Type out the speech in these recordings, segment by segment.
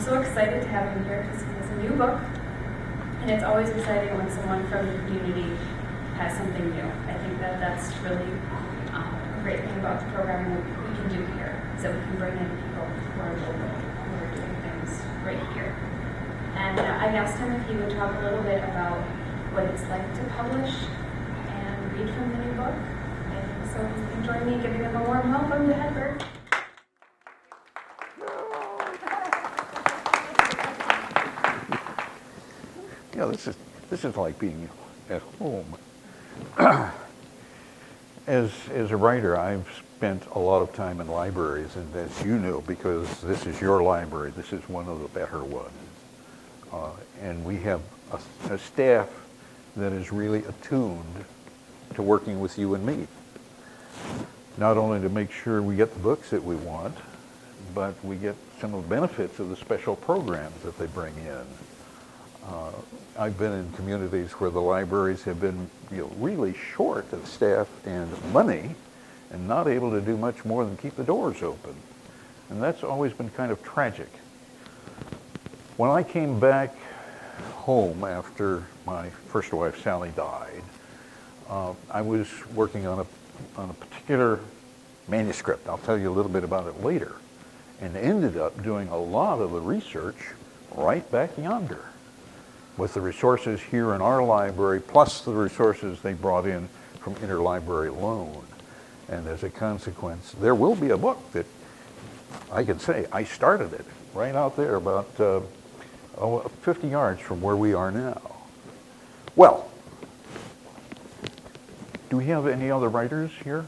so excited to have him here because he has a new book, and it's always exciting when someone from the community has something new. I think that that's really a great thing about the program we can do here, is that we can bring in people who are local, who are doing things right here. And I asked him if he would talk a little bit about what it's like to publish and read from the new book. And so you can join me in giving him a warm welcome to Hedberg. Yeah, this is like being at home. As a writer, I've spent a lot of time in libraries, and as you know, because this is your library, this is one of the better ones. And we have a staff that is really attuned to working with you and me. Not only to make sure we get the books that we want, but we get some of the benefits of the special programs that they bring in. I've been in communities where the libraries have been really short of staff and money and not able to do much more than keep the doors open. And that's always been kind of tragic. When I came back home after my first wife, Sally, died, I was working on a particular manuscript. I'll tell you a little bit about it later. And ended up doing a lot of the research right back yonder, with the resources here in our library, plus the resources they brought in from interlibrary loan. And as a consequence, there will be a book that I can say I started it right out there about 50 yards from where we are now. Well, do we have any other writers here?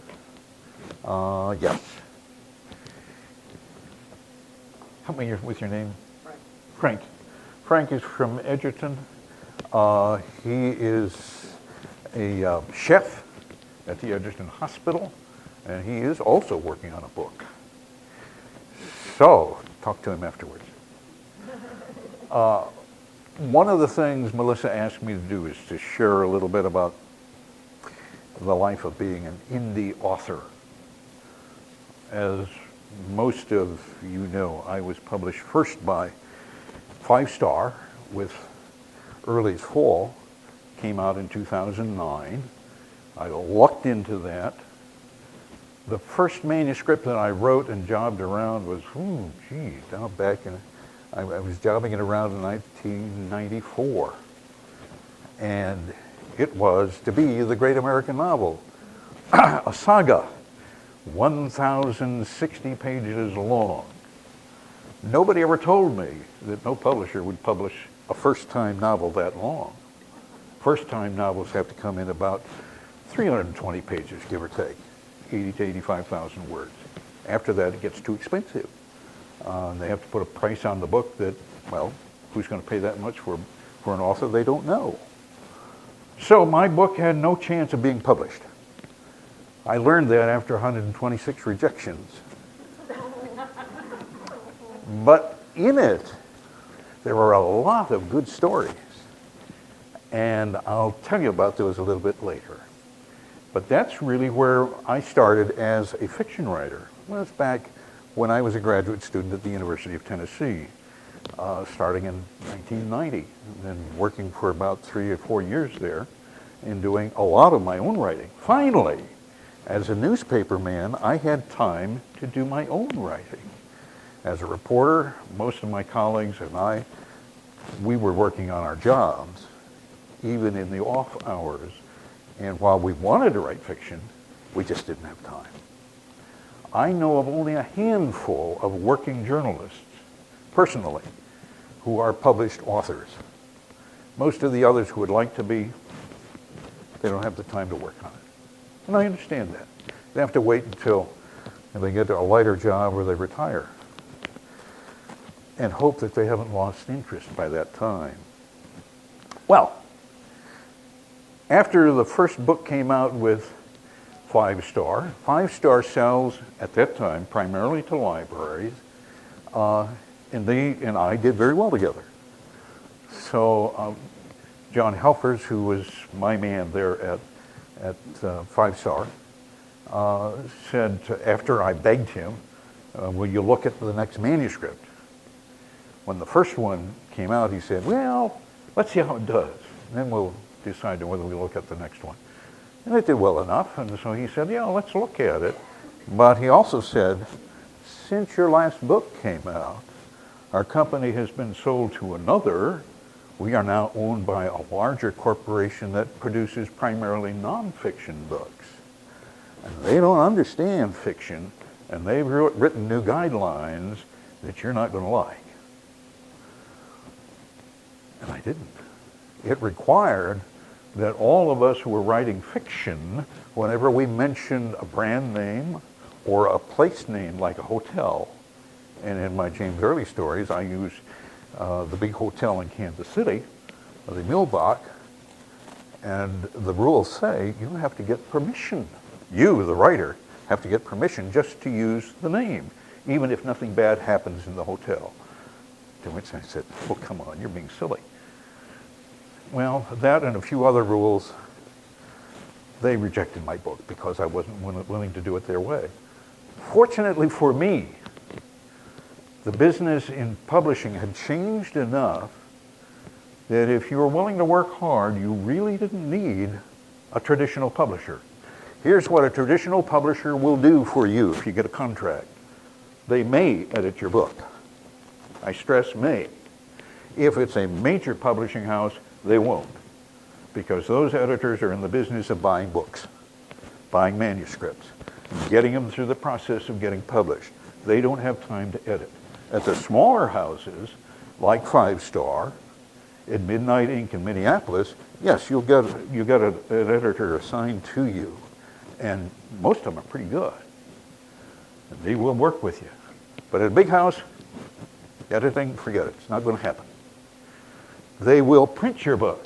Yes. Help me with your name. Frank. Frank is from Edgerton. He is a chef at the Edgerton Hospital, and he is also working on a book. So, talk to him afterwards. One of the things Melissa asked me to do is to share a little bit about the life of being an indie author. As most of you know, I was published first by 5 Star with Early's Fall, came out in 2009. I lucked into that. The first manuscript that I wrote and jobbed around was, down back in, I was jobbing it around in 1994. And it was to be the great American novel, a saga, 1,060 pages long. Nobody ever told me that no publisher would publish a first-time novel that long. First-time novels have to come in about 320 pages, give or take, 80 to 85,000 words. After that, it gets too expensive. They have to put a price on the book that, well, who's going to pay that much for an author they don't know? So my book had no chance of being published. I learned that after 126 rejections. But in it, there were a lot of good stories. And I'll tell you about those a little bit later. But that's really where I started as a fiction writer. Well, it's back when I was a graduate student at the University of Tennessee, starting in 1990, and then working for about 3 or 4 years there and doing a lot of my own writing. Finally, as a newspaper man, I had time to do my own writing. As a reporter, most of my colleagues and I, we were working on our jobs, even in the off hours. And while we wanted to write fiction, we just didn't have time. I know of only a handful of working journalists, personally, who are published authors. Most of the others who would like to be, they don't have the time to work on it. And I understand that. They have to wait until they get a lighter job or they retire, and hope that they haven't lost interest by that time. Well, after the first book came out with 5 Star, 5 Star sells at that time primarily to libraries, and they and I did very well together. So John Helfers, who was my man there at 5 Star, said after I begged him, will you look at the next manuscript? When the first one came out, he said, well, let's see how it does. And then we'll decide whether we look at the next one. And it did well enough, and so he said, yeah, let's look at it. But he also said, since your last book came out, our company has been sold to another. We are now owned by a larger corporation that produces primarily nonfiction books. And they don't understand fiction, and they've written new guidelines that you're not going to like. And I didn't. It required that all of us who were writing fiction, whenever we mentioned a brand name or a place name like a hotel, and in my James Early stories, I use the big hotel in Kansas City, the Millbach, and the rules say you have to get permission. You, the writer, have to get permission just to use the name, even if nothing bad happens in the hotel. To which I said, well, come on, you're being silly. Well, that and a few other rules, they rejected my book because I wasn't willing to do it their way. Fortunately for me, the business in publishing had changed enough that if you were willing to work hard, you really didn't need a traditional publisher. Here's what a traditional publisher will do for you if you get a contract. They may edit your book. I stress may. If it's a major publishing house, they won't, because those editors are in the business of buying books, buying manuscripts, getting them through the process of getting published. They don't have time to edit. At the smaller houses, like Five Star, at Midnight Ink in Minneapolis, yes, you get an editor assigned to you, and most of them are pretty good, and they will work with you. But at a big house, editing, forget it. It's not going to happen. They will print your book,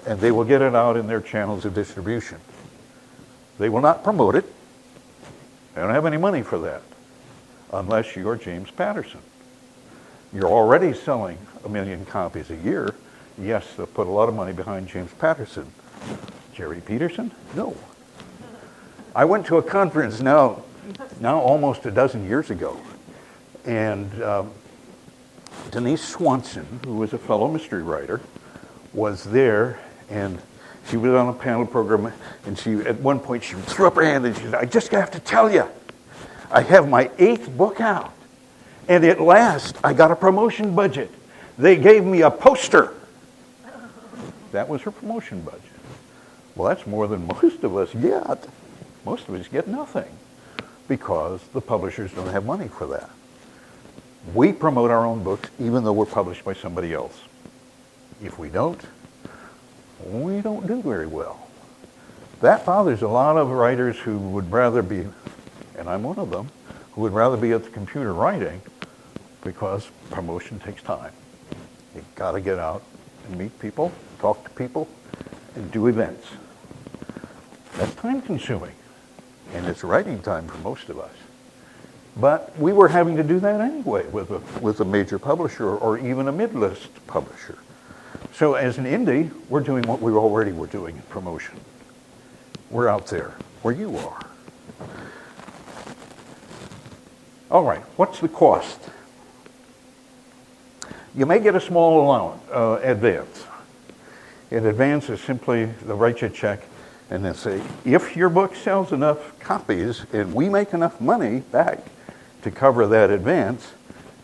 and they will get it out in their channels of distribution. They will not promote it. They don't have any money for that, unless you're James Patterson. You're already selling 1 million copies a year. Yes, they'll put a lot of money behind James Patterson. Jerry Peterson? No. I went to a conference now almost a dozen years ago, and Denise Swanson, who was a fellow mystery writer, was there, and she was on a panel program, and at one point she threw up her hand and she said, I just have to tell you, I have my 8th book out, and at last I got a promotion budget. They gave me a poster. That was her promotion budget. Well, that's more than most of us get. Most of us get nothing because the publishers don't have money for that. We promote our own books even though we're published by somebody else. If we don't do very well. That bothers a lot of writers who would rather be, and I'm one of them, who would rather be at the computer writing because promotion takes time. You've got to get out and meet people, talk to people, and do events. That's time consuming, and it's writing time for most of us. But we were having to do that anyway with a major publisher or even a mid-list publisher. So as an indie, we're doing what we already were doing in promotion. We're out there where you are. All right, what's the cost? You may get a small allowance, advance. An advance is simply they'll write you a check and then say, if your book sells enough copies and we make enough money back to cover that advance,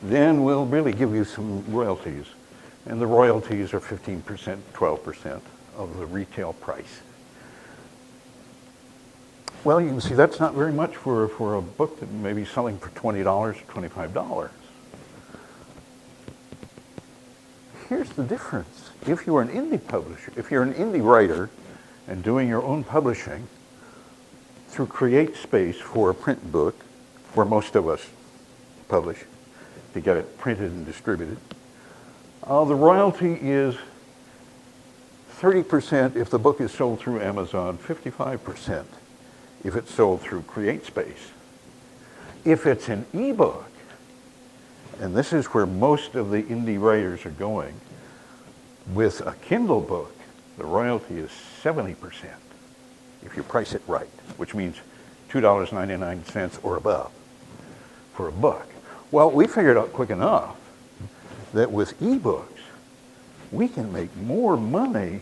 then we'll really give you some royalties. And the royalties are 15%, 12% of the retail price. Well, you can see that's not very much for a book that may be selling for $20 or $25. Here's the difference. If you're an indie publisher, if you're an indie writer and doing your own publishing through CreateSpace for a print book, where most of us publish to get it printed and distributed, the royalty is 30% if the book is sold through Amazon, 55% if it's sold through CreateSpace. If it's an ebook, and this is where most of the indie writers are going, with a Kindle book, the royalty is 70% if you price it right, which means $2.99 or above for a book. Well, we figured out quick enough that with ebooks, we can make more money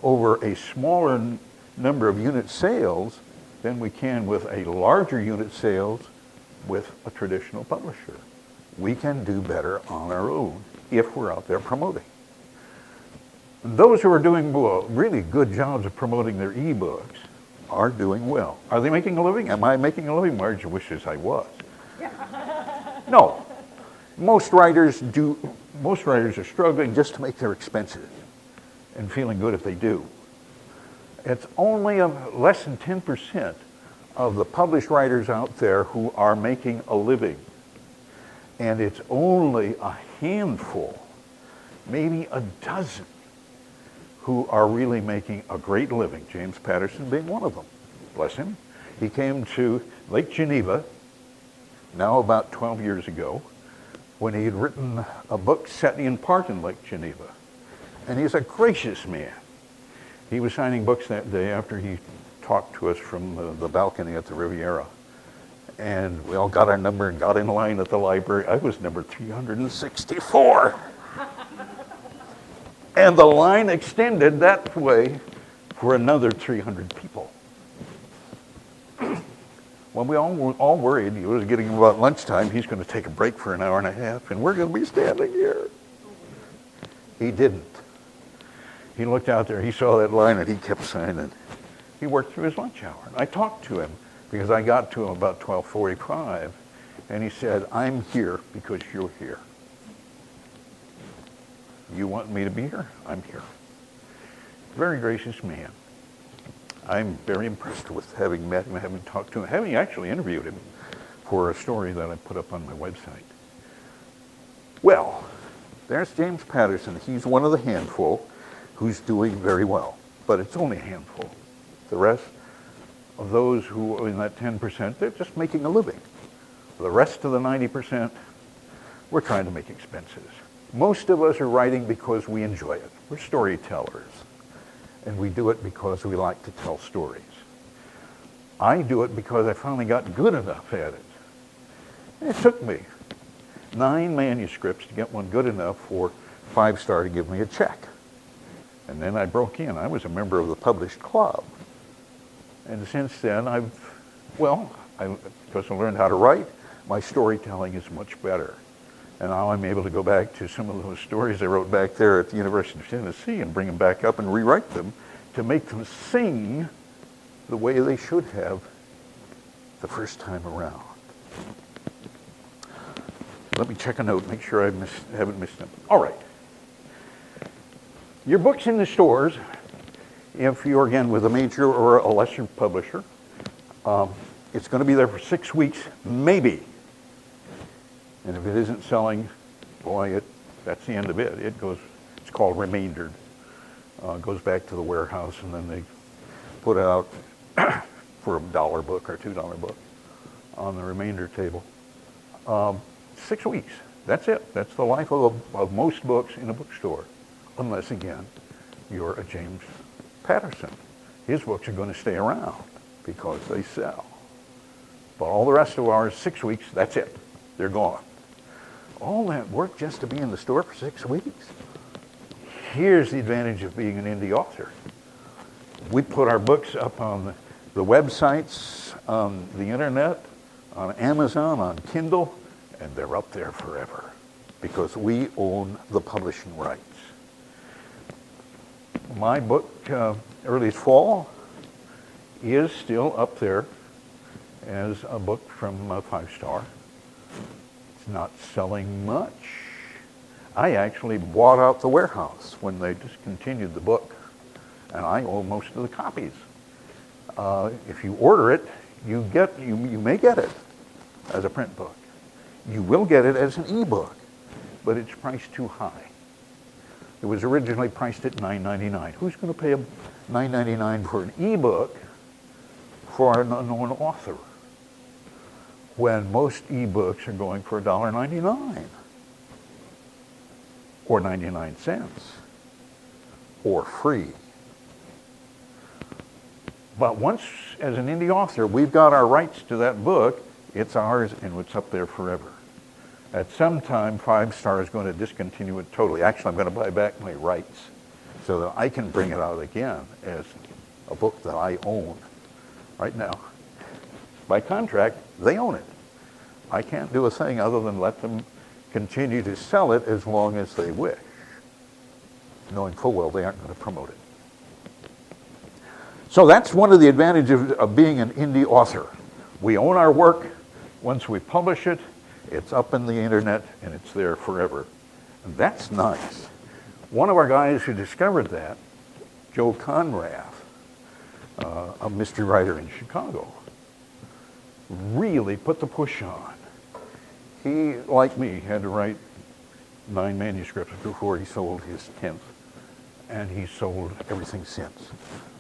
over a smaller number of unit sales than we can with a larger unit sales with a traditional publisher. We can do better on our own if we're out there promoting. And those who are doing really good jobs of promoting their ebooks are doing well. Are they making a living? Am I making a living? Marge wishes I was. No. Most writers are struggling just to make their expenses and feeling good if they do. It's only less than 10% of the published writers out there who are making a living. And it's only a handful, maybe a dozen, who are really making a great living, James Patterson being one of them. Bless him. He came to Lake Geneva, now about 12 years ago, when he had written a book set in part in Lake Geneva. And he's a gracious man. He was signing books that day after he talked to us from the balcony at the Riviera. And we all got our number and got in line at the library. I was number 364. And the line extended that way for another 300 people. When we all worried it was getting about lunchtime, he's going to take a break for an hour and a half, and we're going to be standing here. He didn't. He looked out there, he saw that line, and he kept signing. He worked through his lunch hour. I talked to him because I got to him about 12:45, and he said, I'm here because you're here. You want me to be here? I'm here. Very gracious man. I'm very impressed with having met him, having talked to him, having actually interviewed him for a story that I put up on my website. Well, there's James Patterson. He's one of the handful who's doing very well, but it's only a handful. The rest of those who are in that 10%, they're just making a living. The rest of the 90%, we're trying to make expenses. Most of us are writing because we enjoy it. We're storytellers, and we do it because we like to tell stories. I do it because I finally got good enough at it. And it took me 9 manuscripts to get one good enough for 5-Star to give me a check. And then I broke in. I was a member of the Published Club. And since then, because I learned how to write, my storytelling is much better. And now I'm able to go back to some of those stories I wrote back there at the University of Tennessee and bring them back up and rewrite them to make them sing the way they should have the first time around. Let me check a note, make sure I haven't missed them. All right. Your book's in the stores. If you're, again, with a major or a lesser publisher, it's going to be there for 6 weeks, maybe. And if it isn't selling, boy, that's the end of it. It's called remaindered. Goes back to the warehouse, and then they put it out for $1 book or $2 book on the remainder table. 6 weeks. That's it. That's the life of most books in a bookstore, unless, again, you're a James Patterson. His books are going to stay around because they sell. But all the rest of ours, 6 weeks, that's it. They're gone. All that work just to be in the store for 6 weeks? Here's the advantage of being an indie author. We put our books up on the websites, on the internet, on Amazon, on Kindle, and they're up there forever because we own the publishing rights. My book, Early Fall, is still up there as a book from 5-Star. It's not selling much. I actually bought out the warehouse when they discontinued the book, and I own most of the copies. If you order it, you may get it as a print book. You will get it as an ebook, but it's priced too high. It was originally priced at $9.99. Who's going to pay $9.99 for an ebook for an unknown author when most ebooks are going for $1.99 or 99 cents or free? But once, as an indie author, we've got our rights to that book, it's ours and it's up there forever. At some time, 5 Star is going to discontinue it totally. Actually, I'm going to buy back my rights so that I can bring it out again as a book that I own right now. By contract, they own it. I can't do a thing other than let them continue to sell it as long as they wish, knowing full well they aren't going to promote it. So that's one of the advantages of being an indie author. We own our work. Once we publish it, it's up in the internet and it's there forever. And that's nice. One of our guys who discovered that, Joe Conrath, a mystery writer in Chicago, really put the push on. He, like me, had to write 9 manuscripts before he sold his 10th, and he's sold everything since.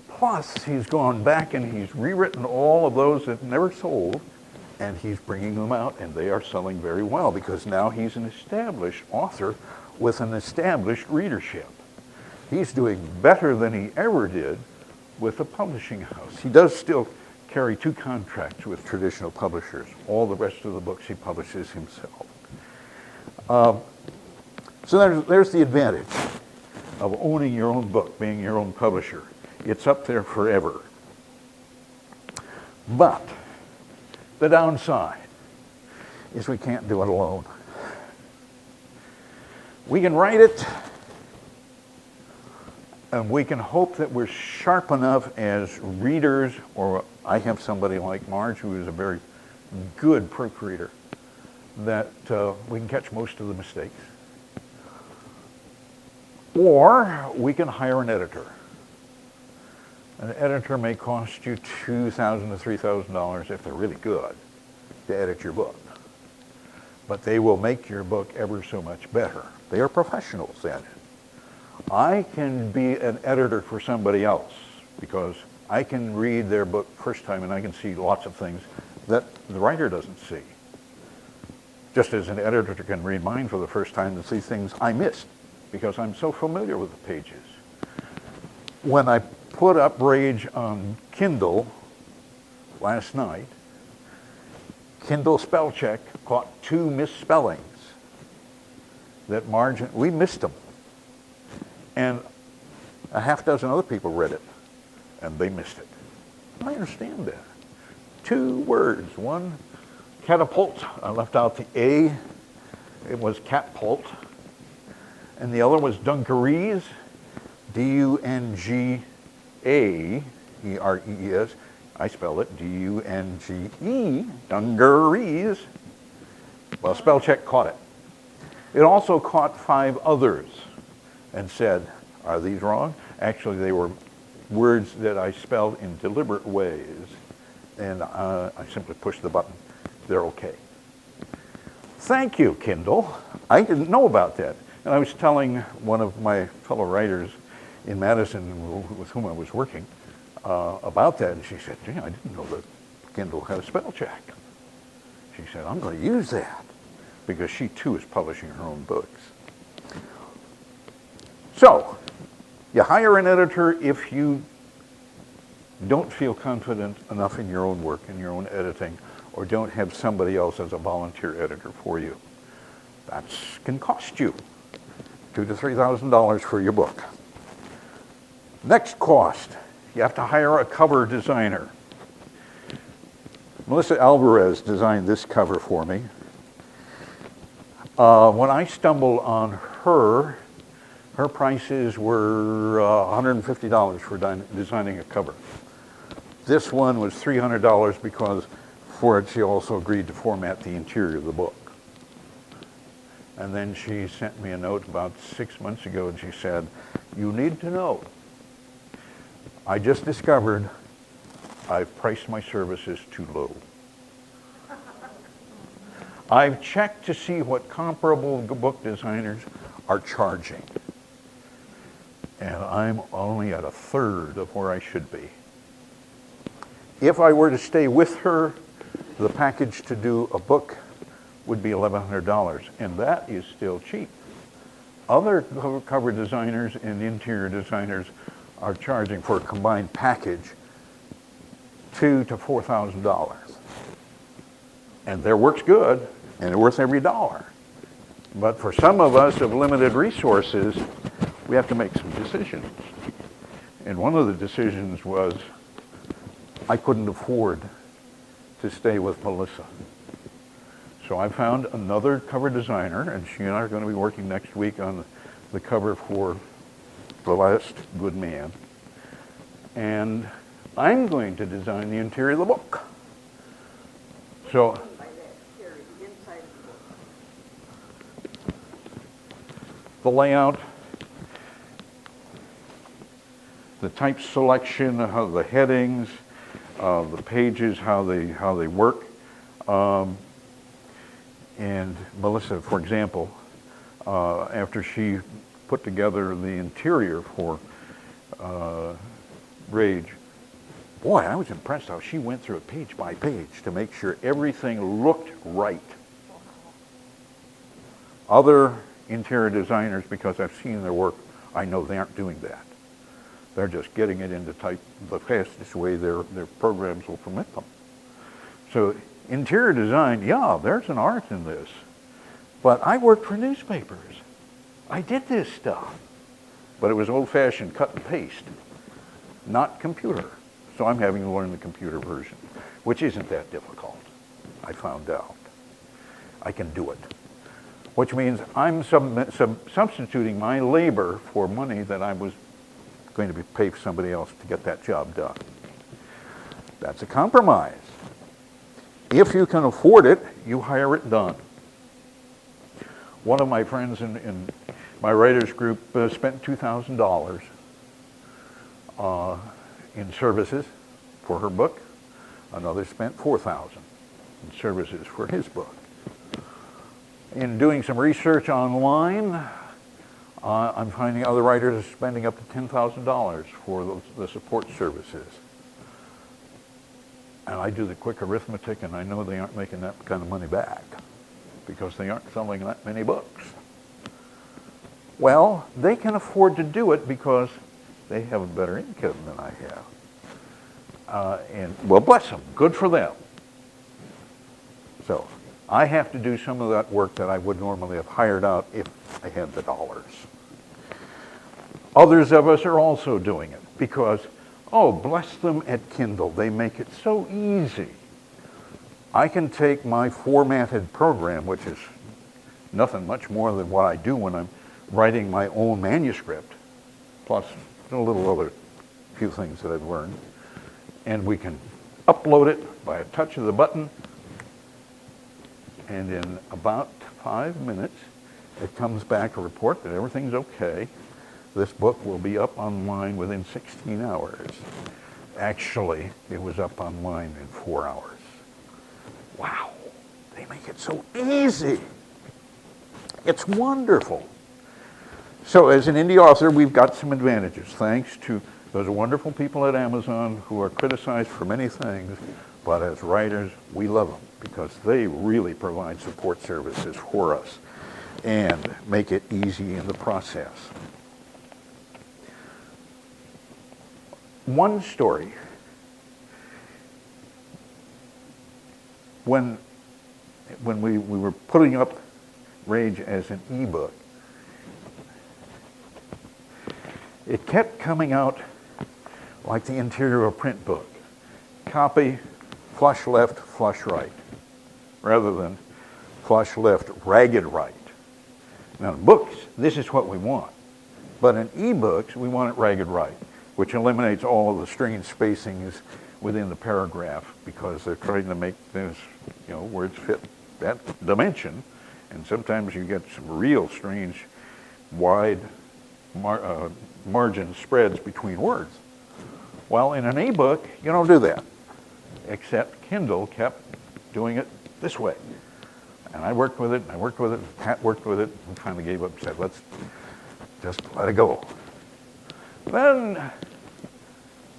Plus, he's gone back and he's rewritten all of those that never sold, and he's bringing them out, and they are selling very well because now he's an established author with an established readership. He's doing better than he ever did with a publishing house. He does still carry 2 contracts with traditional publishers. All the rest of the books he publishes himself. So there's the advantage of owning your own book, being your own publisher. It's up there forever. But the downside is we can't do it alone. We can write it, and we can hope that we're sharp enough as readers, or I have somebody like Marge who is a very good proofreader, that we can catch most of the mistakes. Or we can hire an editor. An editor may cost you $2,000 to $3,000 if they're really good to edit your book. But they will make your book ever so much better. They are professionals at it. I can be an editor for somebody else because I can read their book first time and I can see lots of things that the writer doesn't see. Just as an editor can read mine for the first time and see things I missed because I'm so familiar with the pages. When I put up Rage on Kindle last night, Kindle spell check caught 2 misspellings that we missed them. And a half dozen other people read it, and they missed it. I understand that. 2 words. One, catapult. I left out the A. It was catpult. And the other was dungarees. D-U-N-G-A-E-R-E-E-S. I spell it D-U-N-G-E, dungarees. Well, spell check caught it. It also caught 5 others and said, are these wrong? Actually, they were words that I spelled in deliberate ways, and I simply pushed the button. They're okay. Thank you, Kindle. I didn't know about that. And I was telling one of my fellow writers in Madison with whom I was working about that, and she said, gee, I didn't know that Kindle had a spell check. She said, I'm going to use that, because she too is publishing her own books. So, you hire an editor if you don't feel confident enough in your own work, in your own editing, or don't have somebody else as a volunteer editor for you. That can cost you $2,000 to $3,000 for your book. Next cost, you have to hire a cover designer. Melissa Alvarez designed this cover for me. When I stumbled on her prices were $150 for designing a cover. This one was $300 because for it she also agreed to format the interior of the book. And then she sent me a note about 6 months ago and she said, you need to know, I just discovered I've priced my services too low. I've checked to see what comparable book designers are charging. And I'm only at 1/3 of where I should be. If I were to stay with her, the package to do a book would be $1,100, and that is still cheap. Other cover designers and interior designers are charging for a combined package $2,000 to $4,000. And their work's good, and it's worth every dollar. But for some of us of limited resources, we have to make some decisions. And one of the decisions was I couldn't afford to stay with Melissa. So I found another cover designer, and she and I are going to be working next week on the cover for The Last Good Man. And I'm going to design the interior of the book. So the layout, the type selection, how the headings, the pages, how they work. And Melissa, for example, after she put together the interior for Rage, boy, I was impressed how she went through it page by page to make sure everything looked right. Other interior designers, because I've seen their work, I know they aren't doing that. They're just getting it into type the fastest way their programs will permit them. So interior design, yeah, there's an art in this. But I worked for newspapers. I did this stuff. But it was old-fashioned cut and paste, not computer. So I'm having to learn the computer version, which isn't that difficult, I found out. I can do it. Which means I'm substituting my labor for money that I was going to be paid for somebody else to get that job done. That's a compromise. If you can afford it, you hire it done. One of my friends in my writers group spent $2,000 in services for her book. Another spent $4,000 in services for his book. In doing some research online, I'm finding other writers are spending up to $10,000 for the support services. And I do the quick arithmetic, and I know they aren't making that kind of money back because they aren't selling that many books. Well, they can afford to do it because they have a better income than I have. And, well, bless them. Good for them. So I have to do some of that work that I would normally have hired out if I had the dollars. Others of us are also doing it because, oh, bless them at Kindle. They make it so easy. I can take my formatted program, which is nothing much more than what I do when I'm writing my own manuscript, plus a little other few things that I've learned, and we can upload it by a touch of the button, and in about 5 minutes, it comes back a report that everything's okay. This book will be up online within 16 hours. Actually, it was up online in 4 hours. Wow, they make it so easy. It's wonderful. So as an indie author, we've got some advantages, thanks to those wonderful people at Amazon who are criticized for many things, but as writers, we love them because they really provide support services for us and make it easy in the process. One story. When we were putting up Rage as an ebook, it kept coming out like the interior of a print book. Copy, flush left, flush right, rather than flush left, ragged right. Now in books, this is what we want. But in ebooks, we want it ragged right, which eliminates all of the strange spacings within the paragraph because they're trying to make things, words fit that dimension. And sometimes you get some real strange, wide margin spreads between words. Well, in an e-book, you don't do that, except Kindle kept doing it this way. And I worked with it, and Pat worked with it, and finally gave up and said, let's just let it go. Then,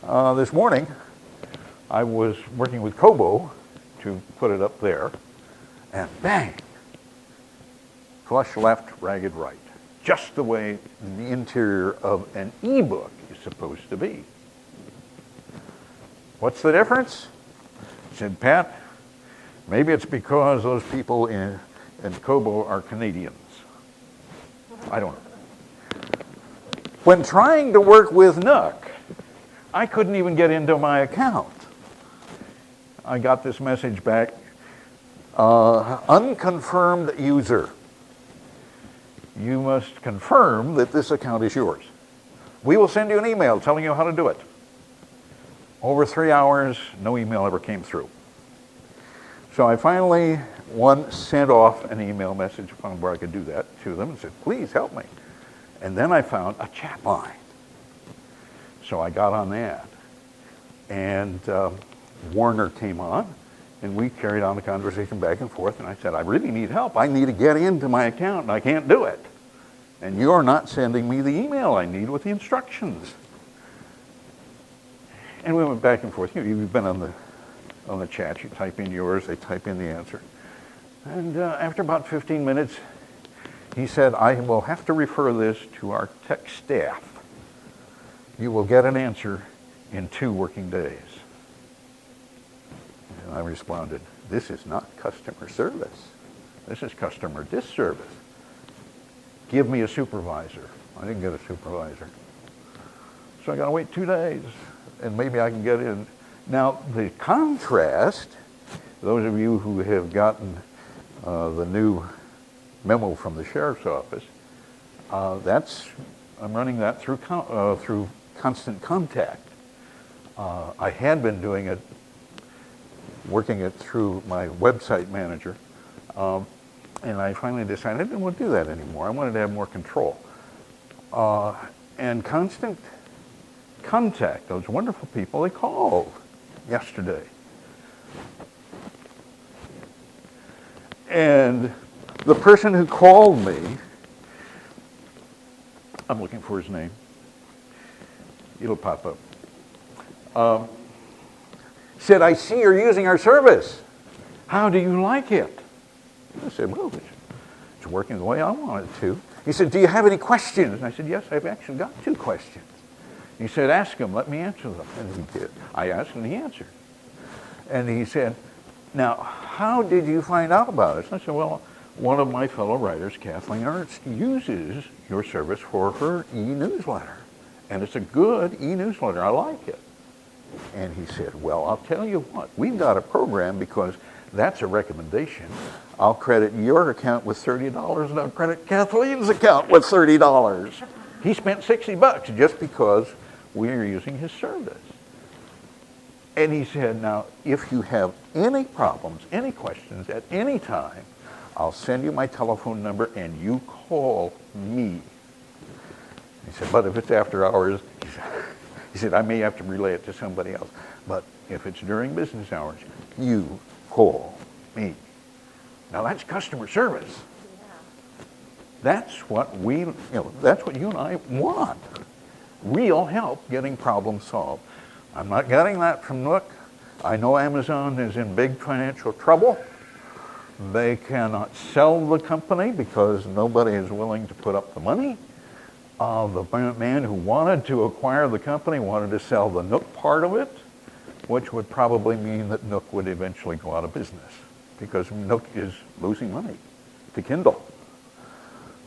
this morning, I was working with Kobo to put it up there, and bang, flush left, ragged right. Just the way the interior of an e-book is supposed to be. What's the difference? Said Pat, maybe it's because those people in Kobo are Canadians. I don't know. When trying to work with Nook, I couldn't even get into my account. I got this message back, unconfirmed user. You must confirm that this account is yours. We will send you an email telling you how to do it. Over 3 hours, no email ever came through. So I finally sent off an email message, found where I could do that to them, and said, please help me. And then I found a chat line. So I got on that. And Warner came on, and we carried on the conversation back and forth, and I said, I really need help. I need to get into my account, and I can't do it. And you're not sending me the email I need with the instructions. And we went back and forth. You've been on the chat. You type in yours, they type in the answer. And after about 15 minutes, he said, I will have to refer this to our tech staff. You will get an answer in 2 working days. And I responded, this is not customer service. This is customer disservice. Give me a supervisor. I didn't get a supervisor. So I got to wait 2 days, and maybe I can get in. Now, the contrast, those of you who have gotten the new memo from the sheriff's office, I'm running that through Constant Contact. I had been doing it, working it through my website manager, and I finally decided I didn't want to do that anymore. I wanted to have more control. And Constant Contact, those wonderful people, they called yesterday. And the person who called me, I'm looking for his name. It'll pop up. Said, I see you're using our service. How do you like it? I said, well, it's working the way I want it to. He said, do you have any questions? And I said, yes, I've actually got 2 questions. He said, ask him, let me answer them. And he did. I asked and he answered. And he said, now, how did you find out about us? And I said, well, one of my fellow writers, Kathleen Ernst, uses your service for her e-newsletter. And it's a good e-newsletter. I like it. And he said, well, I'll tell you what. We've got a program because that's a recommendation. I'll credit your account with $30 and I'll credit Kathleen's account with $30. He spent $60 just because we are using his service. And he said, now, if you have any problems, any questions at any time, I'll send you my telephone number and you call me. He said, but if it's after hours, he said, I may have to relay it to somebody else. But if it's during business hours, you call me. Now that's customer service. Yeah. That's what that's what you and I want. Real help getting problems solved. I'm not getting that from Nook. I know Amazon is in big financial trouble. They cannot sell the company because nobody is willing to put up the money. The man who wanted to acquire the company wanted to sell the Nook part of it, which would probably mean that Nook would eventually go out of business because Nook is losing money to Kindle.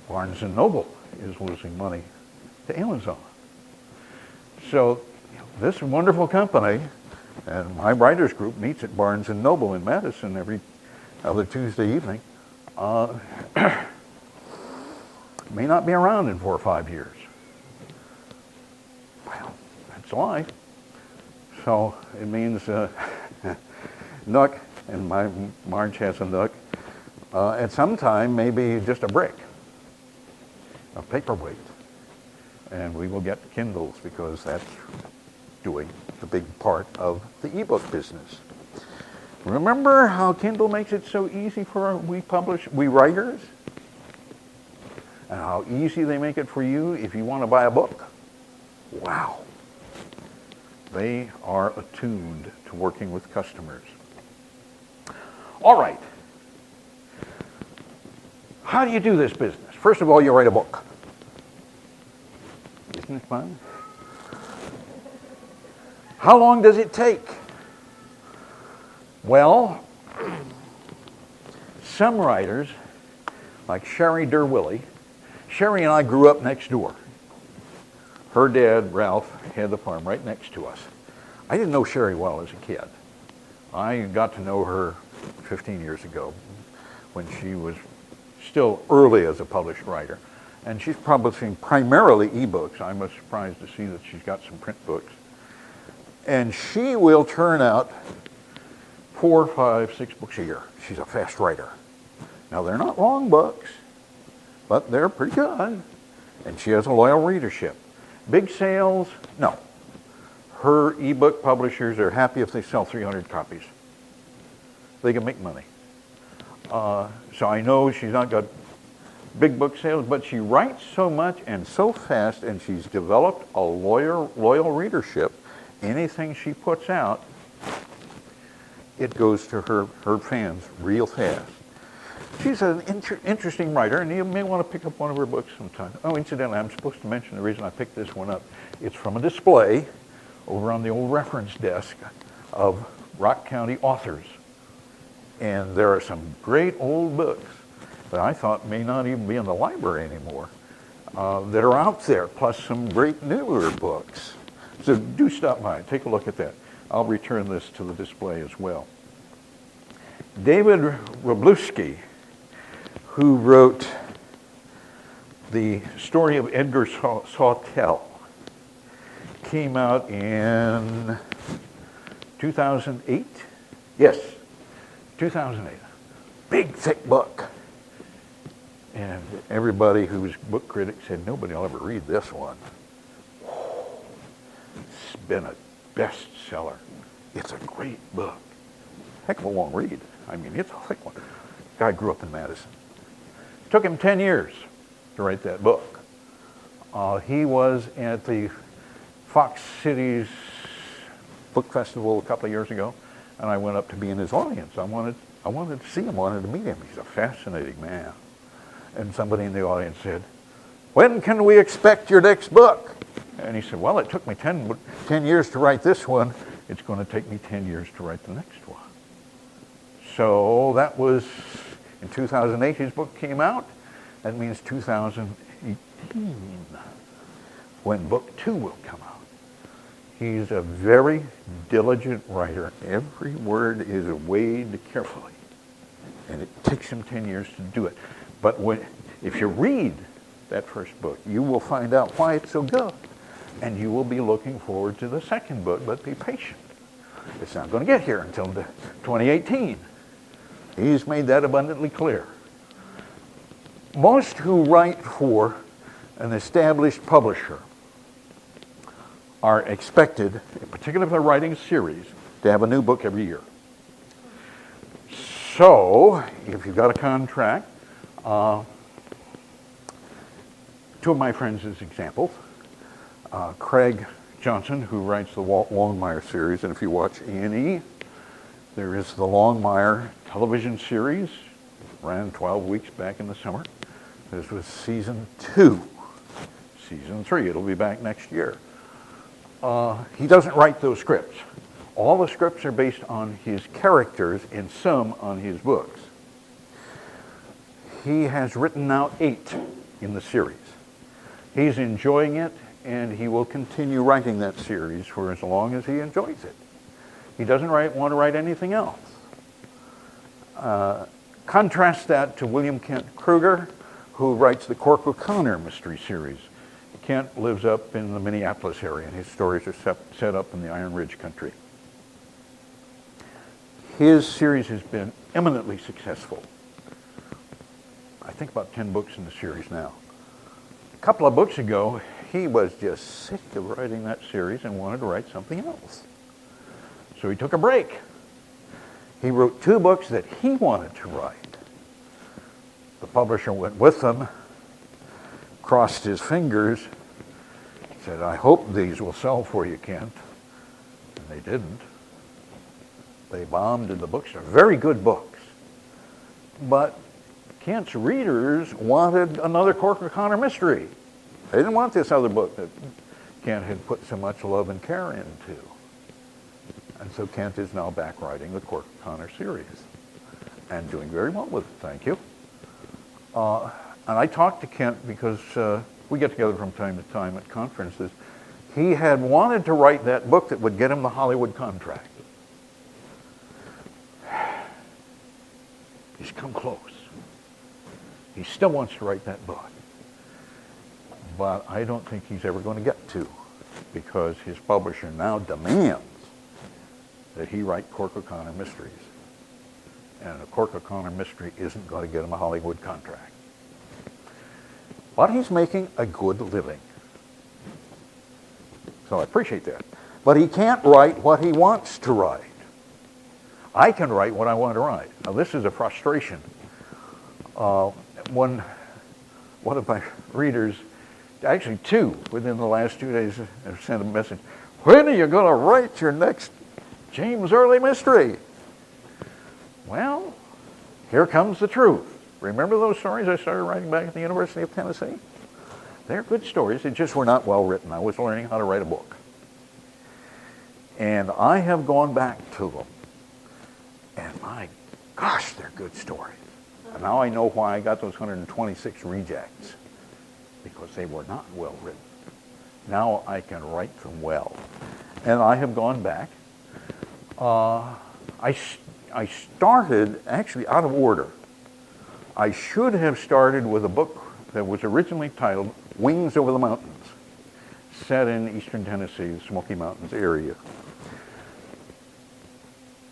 Barnes & Noble is losing money to Amazon. So this wonderful company, and my writers group meets at Barnes & Noble in Madison every other Tuesday evening, may not be around in 4 or 5 years. Well, that's life. So it means Nook, and Marge has a Nook, at some time maybe just a brick, a paperweight. And we will get Kindles because that's doing the big part of the ebook business. Remember how Kindle makes it so easy for we writers? And how easy they make it for you if you want to buy a book? Wow. They are attuned to working with customers. All right. How do you do this business? First of all, you write a book. Isn't it fun? How long does it take? Well, some writers, like Sherry Derwilly, Sherry and I grew up next door. Her dad, Ralph, had the farm right next to us. I didn't know Sherry well as a kid. I got to know her 15 years ago when she was still early as a published writer. And she's publishing primarily ebooks. I was surprised to see that she's got some print books. And she will turn out 4, 5, 6 books a year. She's a fast writer. Now, they're not long books, but they're pretty good. And she has a loyal readership. Big sales? No. Her ebook publishers are happy if they sell 300 copies. They can make money. So I know she's not got big book sales, but she writes so much and so fast, and she's developed a loyal readership. Anything she puts out, it goes to her fans real fast. She's an interesting writer, and you may want to pick up one of her books sometime. Oh, incidentally, I'm supposed to mention the reason I picked this one up. It's from a display over on the old reference desk of Rock County authors. And there are some great old books that I thought may not even be in the library anymore that are out there, plus some great newer books. So do stop by, take a look at that. I'll return this to the display as well. David Wroblewski, who wrote the story of Edgar Sawtelle, came out in 2008. Yes, 2008. Big, thick book. And everybody who was book critics said, nobody will ever read this one. It's been a bestseller. It's a great book. Heck of a long read. I mean, it's a thick one. Guy grew up in Madison. Took him 10 years to write that book. He was at the Fox Cities Book Festival a couple of years ago, and I went up to be in his audience. I wanted to see him, wanted to meet him. He's a fascinating man. And somebody in the audience said, when can we expect your next book? And he said, well, it took me 10 years to write this one. It's going to take me 10 years to write the next one. So that was in 2008 his book came out. That means 2018 when book 2 will come out. He's a very diligent writer. Every word is weighed carefully. And it takes him 10 years to do it. But if you read that first book, you will find out why it's so good. And you will be looking forward to the second book, but be patient. It's not going to get here until 2018. He's made that abundantly clear. Most who write for an established publisher are expected, particularly if they're writing a series, to have a new book every year. So, if you've got a contract, two of my friends as examples. Craig Johnson, who writes the Walt Longmire series, and if you watch A&E, there is the Longmire television series, ran 12 weeks back in the summer. This was season 2. Season 3, it'll be back next year. He doesn't write those scripts. All the scripts are based on his characters and some on his books. He has written now 8 in the series. He's enjoying it, and he will continue writing that series for as long as he enjoys it. He doesn't want to write anything else. Contrast that to William Kent Kruger, who writes the Cork O'Connor mystery series. Kent lives up in the Minneapolis area, and his stories are set up in the Iron Ridge country. His series has been eminently successful. I think about 10 books in the series now. A couple of books ago, he was just sick of writing that series and wanted to write something else. So he took a break. He wrote 2 books that he wanted to write. The publisher went with them, crossed his fingers, said, I hope these will sell for you, Kent. And they didn't. They bombed in the bookstore. Very good books. But Kent's readers wanted another Cork O'Connor mystery. They didn't want this other book that Kent had put so much love and care into. And so Kent is now back writing the Cork O'Connor series and doing very well with it, thank you. and I talked to Kent because we get together from time to time at conferences. He had wanted to write that book that would get him the Hollywood contract. He's come close. He still wants to write that book. But I don't think he's ever going to get to, because his publisher now demands that he write Cork O'Connor mysteries. And a Cork O'Connor mystery isn't going to get him a Hollywood contract. But he's making a good living. So I appreciate that. But he can't write what he wants to write. I can write what I want to write. Now this is a frustration. One of my readers, actually two, within the last 2 days, have sent a message. When are you going to write your next James Early mystery? Well, here comes the truth. Remember those stories I started writing back at the University of Tennessee? They're good stories. They just were not well written. I was learning how to write a book. And I have gone back to them. And my gosh, they're good stories. And now I know why I got those 126 rejects. Because they were not well written. Now I can write them well. And I have gone back. I started actually out of order. I should have started with a book that was originally titled Wings Over the Mountains, set in eastern Tennessee, the Smoky Mountains area.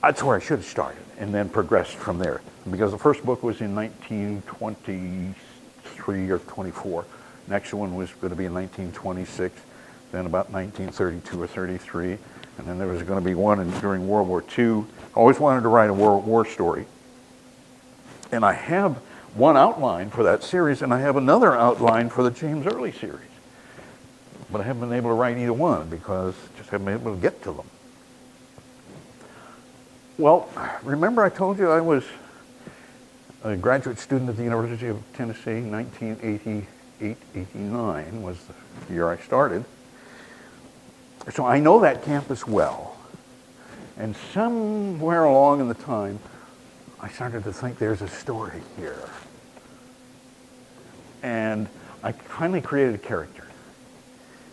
That's where I should have started, and then progressed from there. Because the first book was in 1923 or 24. Next one was going to be in 1926, then about 1932 or 33, and then there was going to be one during World War II. I always wanted to write a World War story. And I have one outline for that series, and I have another outline for the James Early series. But I haven't been able to write either one because I just haven't been able to get to them. Well, remember I told you I was a graduate student at the University of Tennessee. 1988-89 was the year I started. So I know that campus well. And somewhere along in the time, I started to think there's a story here. And I finally created a character,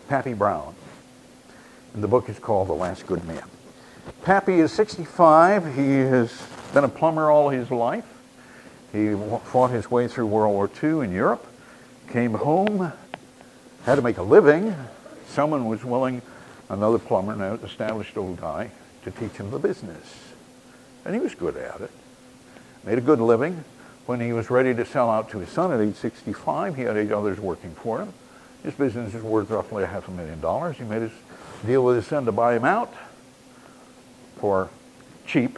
Pappy Brown. And the book is called The Last Good Man. Pappy is 65. He has been a plumber all his life. He fought his way through World War II in Europe, came home, had to make a living. Someone was willing, another plumber, an established old guy, to teach him the business. And he was good at it. Made a good living. When he was ready to sell out to his son at age 65, he had 8 others working for him. His business is worth roughly $500,000. He made his deal with his son to buy him out for cheap.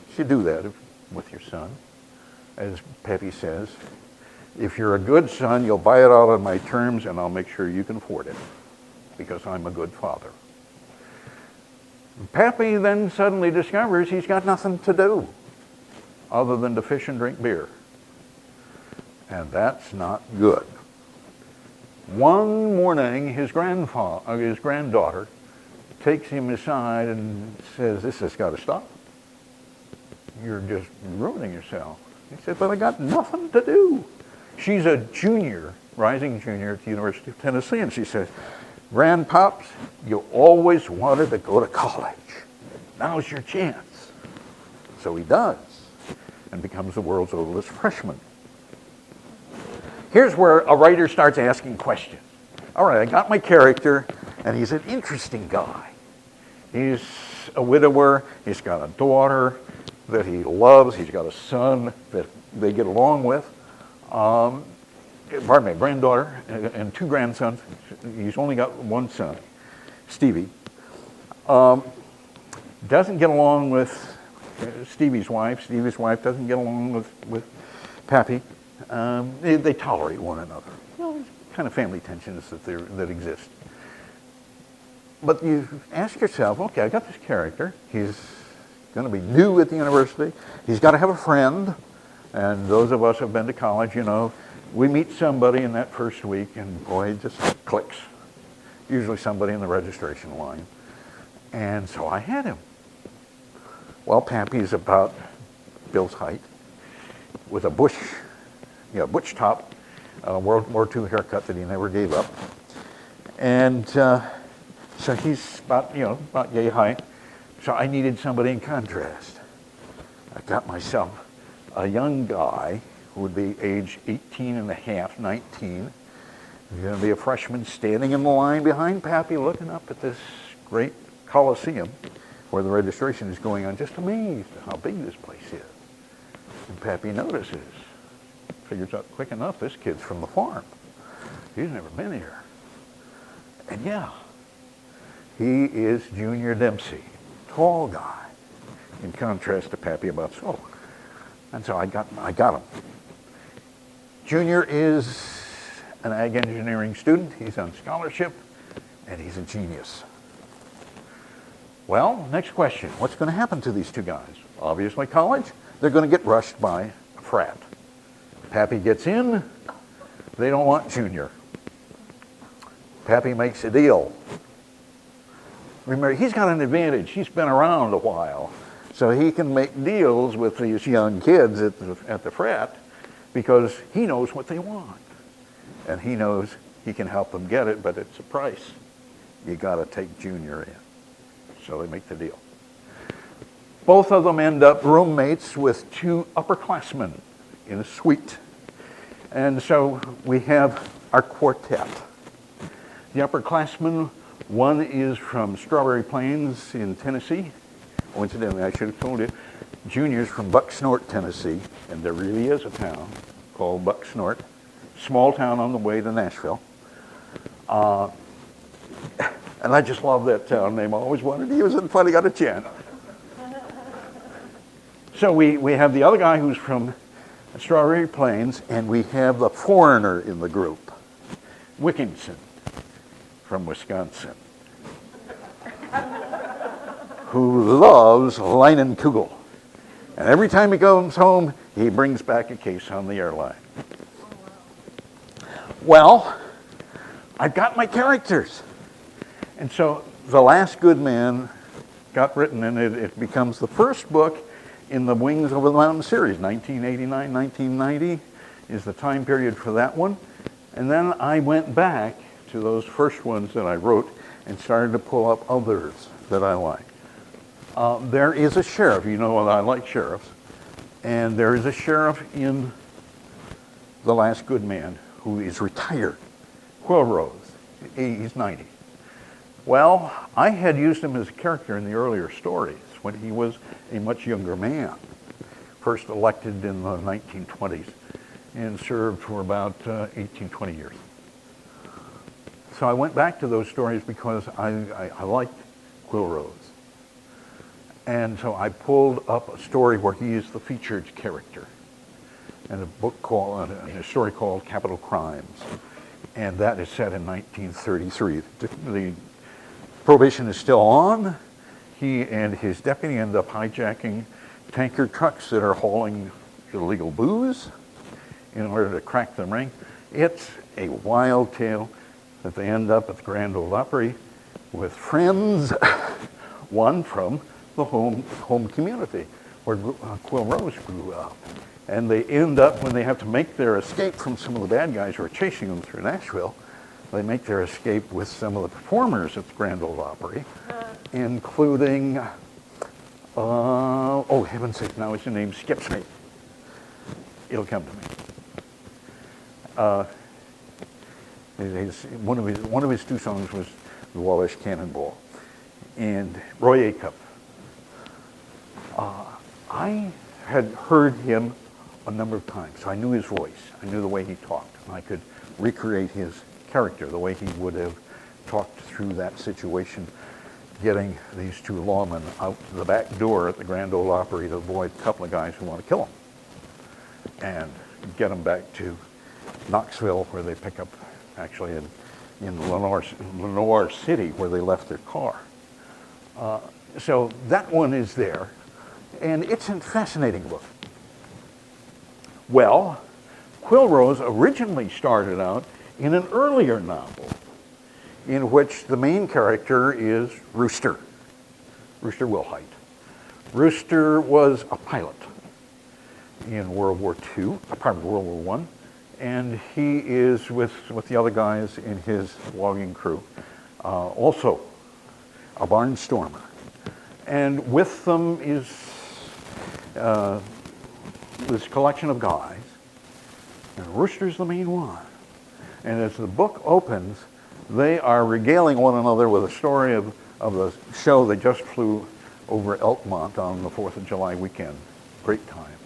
You should do that with your son. As Pappy says, if you're a good son, you'll buy it out on my terms and I'll make sure you can afford it because I'm a good father. Pappy then suddenly discovers he's got nothing to do other than to fish and drink beer. And that's not good. One morning, his granddaughter takes him aside and says, "This has got to stop. You're just ruining yourself." He said, "But I got nothing to do." She's a junior, rising junior at the University of Tennessee, and she says, "Grandpops, you always wanted to go to college. Now's your chance." So he does, and becomes the world's oldest freshman. Here's where a writer starts asking questions. All right, I got my character, and he's an interesting guy. He's a widower, he's got a daughter that he loves, he's got a son that they get along with. A granddaughter and 2 grandsons. He's only got one son, Stevie. Doesn't get along with Stevie's wife. Stevie's wife doesn't get along with Pappy. They tolerate one another. There's kind of family tensions that exist. But you ask yourself, okay, I got this character. He's going to be new at the university. He's got to have a friend. And those of us who have been to college, you know, we meet somebody in that first week, and boy, it just clicks. Usually somebody in the registration line. And so I had him. Well, Pappy's about Bill's height, with a butch top, World War II haircut that he never gave up. And so he's about yay high. So I needed somebody in contrast. I got myself a young guy who would be age 18 and a half, 19. He's going to be a freshman standing in the line behind Pappy looking up at this great Coliseum where the registration is going on, just amazed at how big this place is. And Pappy notices, figures out quick enough, this kid's from the farm. He's never been here. And yeah, he is Junior Dempsey, tall guy, in contrast to Pappy about so. And so I got him. Junior is an ag engineering student. He's on scholarship, and he's a genius. Well, next question. What's going to happen to these two guys? Obviously, college. They're going to get rushed by a frat. Pappy gets in. They don't want Junior. Pappy makes a deal. Remember, he's got an advantage. He's been around a while. So he can make deals with these young kids at the frat because he knows what they want. And he knows he can help them get it, but it's a price. You got to take Junior in. So they make the deal. Both of them end up roommates with two upperclassmen in a suite. And so we have our quartet. The upperclassmen, one is from Strawberry Plains in Tennessee. Coincidentally, I should have told you, Junior's from Bucksnort, Tennessee, and there really is a town called Bucksnort, small town on the way to Nashville. And I just love that town name. I always wanted to use it and finally got a chance. So we have the other guy who's from Strawberry Plains, and we have the foreigner in the group, Wickinson from Wisconsin, who loves Leinenkugel. And every time he goes home, he brings back a case on the airline. Well, I've got my characters. And so The Last Good Man got written, and it becomes the first book in the Wings Over the Mountain series. 1989, 1990 is the time period for that one. And then I went back to those first ones that I wrote and started to pull up others that I like. There is a sheriff. You know I like sheriffs. And there is a sheriff in The Last Good Man who is retired. Quilrose. He's 90. Well, I had used him as a character in the earlier stories when he was a much younger man. First elected in the 1920s and served for about 18, 20 years. So I went back to those stories because I liked Quilrose. And so I pulled up a story where he is the featured character, and a story called Capital Crimes, and that is set in 1933. The prohibition is still on. He and his deputy end up hijacking tanker trucks that are hauling illegal booze in order to crack the ring. It's a wild tale that they end up at the Grand Ole Opry with friends, one from the home community where Quilrose grew up. And they end up, when they have to make their escape from some of the bad guys who are chasing them through Nashville, they make their escape with some of the performers at the Grand Ole Opry, including, oh, heaven's sake, now his name skips me. It'll come to me. One of his two songs was the Wabash Cannonball. And Roy Acuff. I had heard him a number of times, so I knew his voice. I knew the way he talked, and I could recreate his character, the way he would have talked through that situation, getting these two lawmen out the back door at the Grand Ole Opry to avoid a couple of guys who want to kill him, and get them back to Knoxville, where they pick up, actually in Lenoir City, where they left their car. So that one is there, and it's a fascinating book. Well, Quilrose originally started out in an earlier novel in which the main character is Rooster Wilhite. Rooster was a pilot in World War II, part of World War I, and he is with the other guys in his logging crew, also a barnstormer. And with them is this collection of guys, and Rooster's the main one. And as the book opens, they are regaling one another with a story of the show they just flew over Elkmont on the 4th of July weekend. Great time.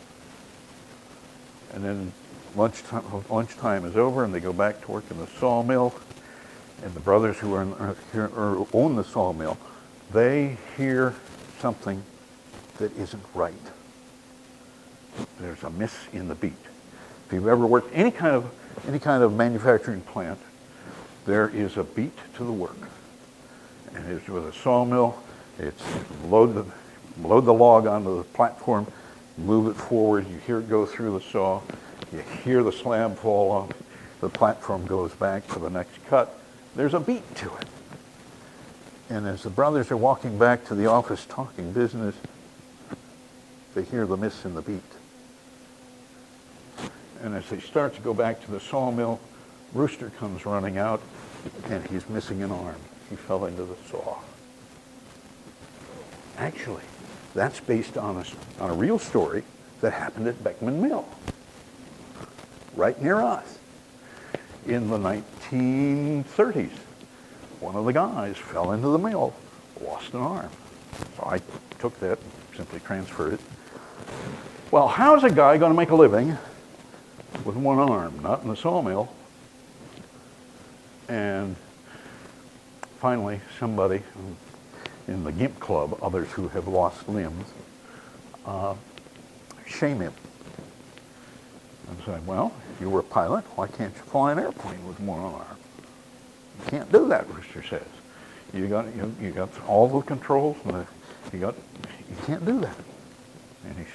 And then lunchtime is over, and they go back to work in the sawmill. And the brothers who own the sawmill, they hear something that isn't right. There's a miss in the beat. If you've ever worked any kind of manufacturing plant, there is a beat to the work. And it's with a sawmill. It's load the log onto the platform, move it forward. You hear it go through the saw. You hear the slab fall off. The platform goes back for the next cut. There's a beat to it. And as the brothers are walking back to the office talking business, they hear the miss in the beat. And as they start to go back to the sawmill, Rooster comes running out, and he's missing an arm. He fell into the saw. Actually, that's based on a real story that happened at Beckman Mill, right near us. In the 1930s, one of the guys fell into the mill, lost an arm. So I took that, simply transferred it. Well, how's a guy going to make a living with one arm? Not in the sawmill. And finally, somebody in the GIMP Club, others who have lost limbs, shame him and say, well, if you were a pilot, why can't you fly an airplane with one arm? You can't do that, Rooster says. You got all the controls, and you can't do that. And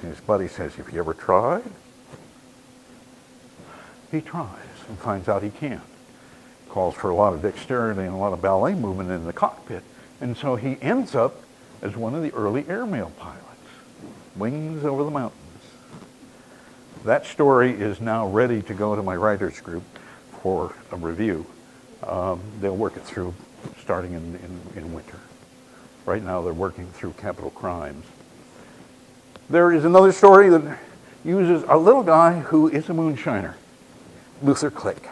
his buddy says, have you ever tried? He tries and finds out he can't. Calls for a lot of dexterity and a lot of ballet movement in the cockpit. And so he ends up as one of the early airmail pilots. Wings over the mountains. That story is now ready to go to my writers group for a review. They'll work it through starting in winter. Right now they're working through capital crimes. There is another story that uses a little guy who is a moonshiner, Luther Click.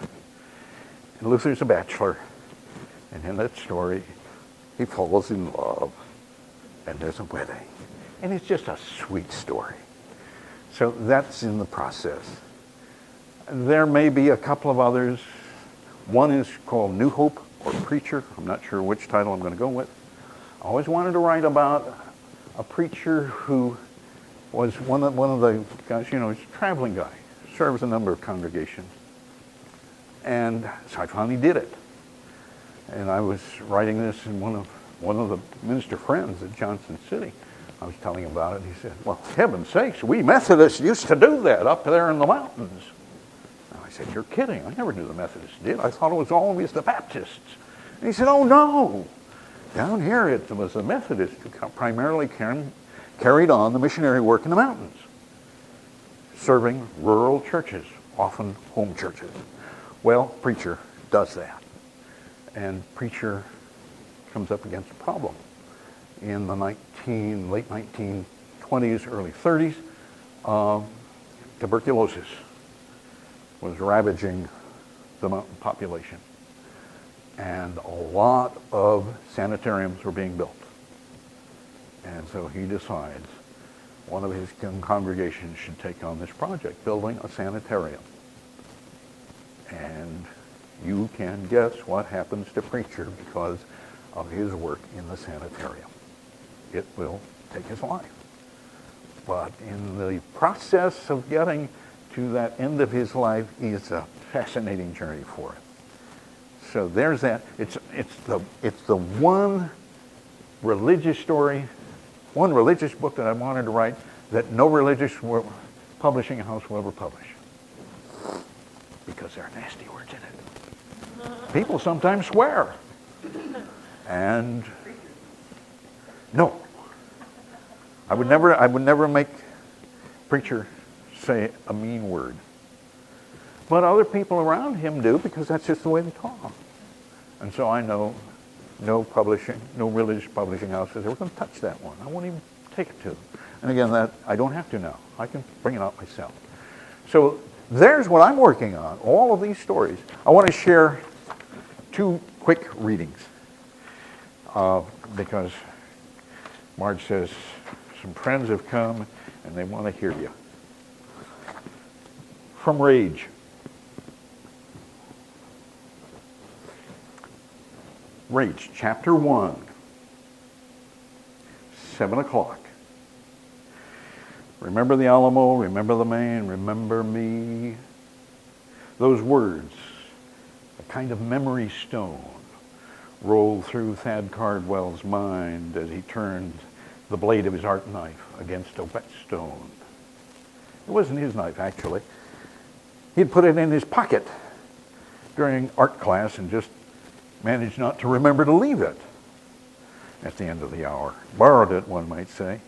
And Luther's a bachelor. And in that story, he falls in love. And there's a wedding. And it's just a sweet story. So that's in the process. There may be a couple of others. One is called New Hope or Preacher. I'm not sure which title I'm going to go with. I always wanted to write about a preacher who was one of the guys, he's a traveling guy, serves a number of congregations. And so I finally did it. And I was writing this in one of the minister friends at Johnson City. I was telling him about it. He said, well, heaven's sakes, we Methodists used to do that up there in the mountains. And I said, you're kidding. I never knew the Methodists did. I thought it was always the Baptists. And he said, oh, no. Down here it was the Methodists who primarily carried on the missionary work in the mountains, serving rural churches, often home churches. Well, Preacher does that. And Preacher comes up against a problem. In the late 1920s, early 30s, tuberculosis was ravaging the mountain population. And a lot of sanitariums were being built. And so he decides one of his congregations should take on this project, building a sanitarium. And you can guess what happens to Preacher because of his work in the sanitarium. It will take his life. But in the process of getting to that end of his life, it's a fascinating journey for him. So there's that. It's the one religious story, one religious book that I wanted to write that no religious publishing house will ever publish. Because there are nasty words in it. People sometimes swear. And no. I would never make Preacher say a mean word. But other people around him do, because that's just the way they talk. And so I know no religious publishing house says, we're going to touch that one. I won't even take it to them. And again, that I don't have to now. I can bring it out myself. So there's what I'm working on, all of these stories. I want to share 2 quick readings because Marge says some friends have come and they want to hear you. From Rage. Rage, chapter 1, 7 o'clock. Remember the Alamo, remember the man, remember me. Those words, a kind of memory stone, rolled through Thad Cardwell's mind as he turned the blade of his art knife against a whetstone. It wasn't his knife, actually. He'd put it in his pocket during art class and just managed not to remember to leave it at the end of the hour. Borrowed it, one might say.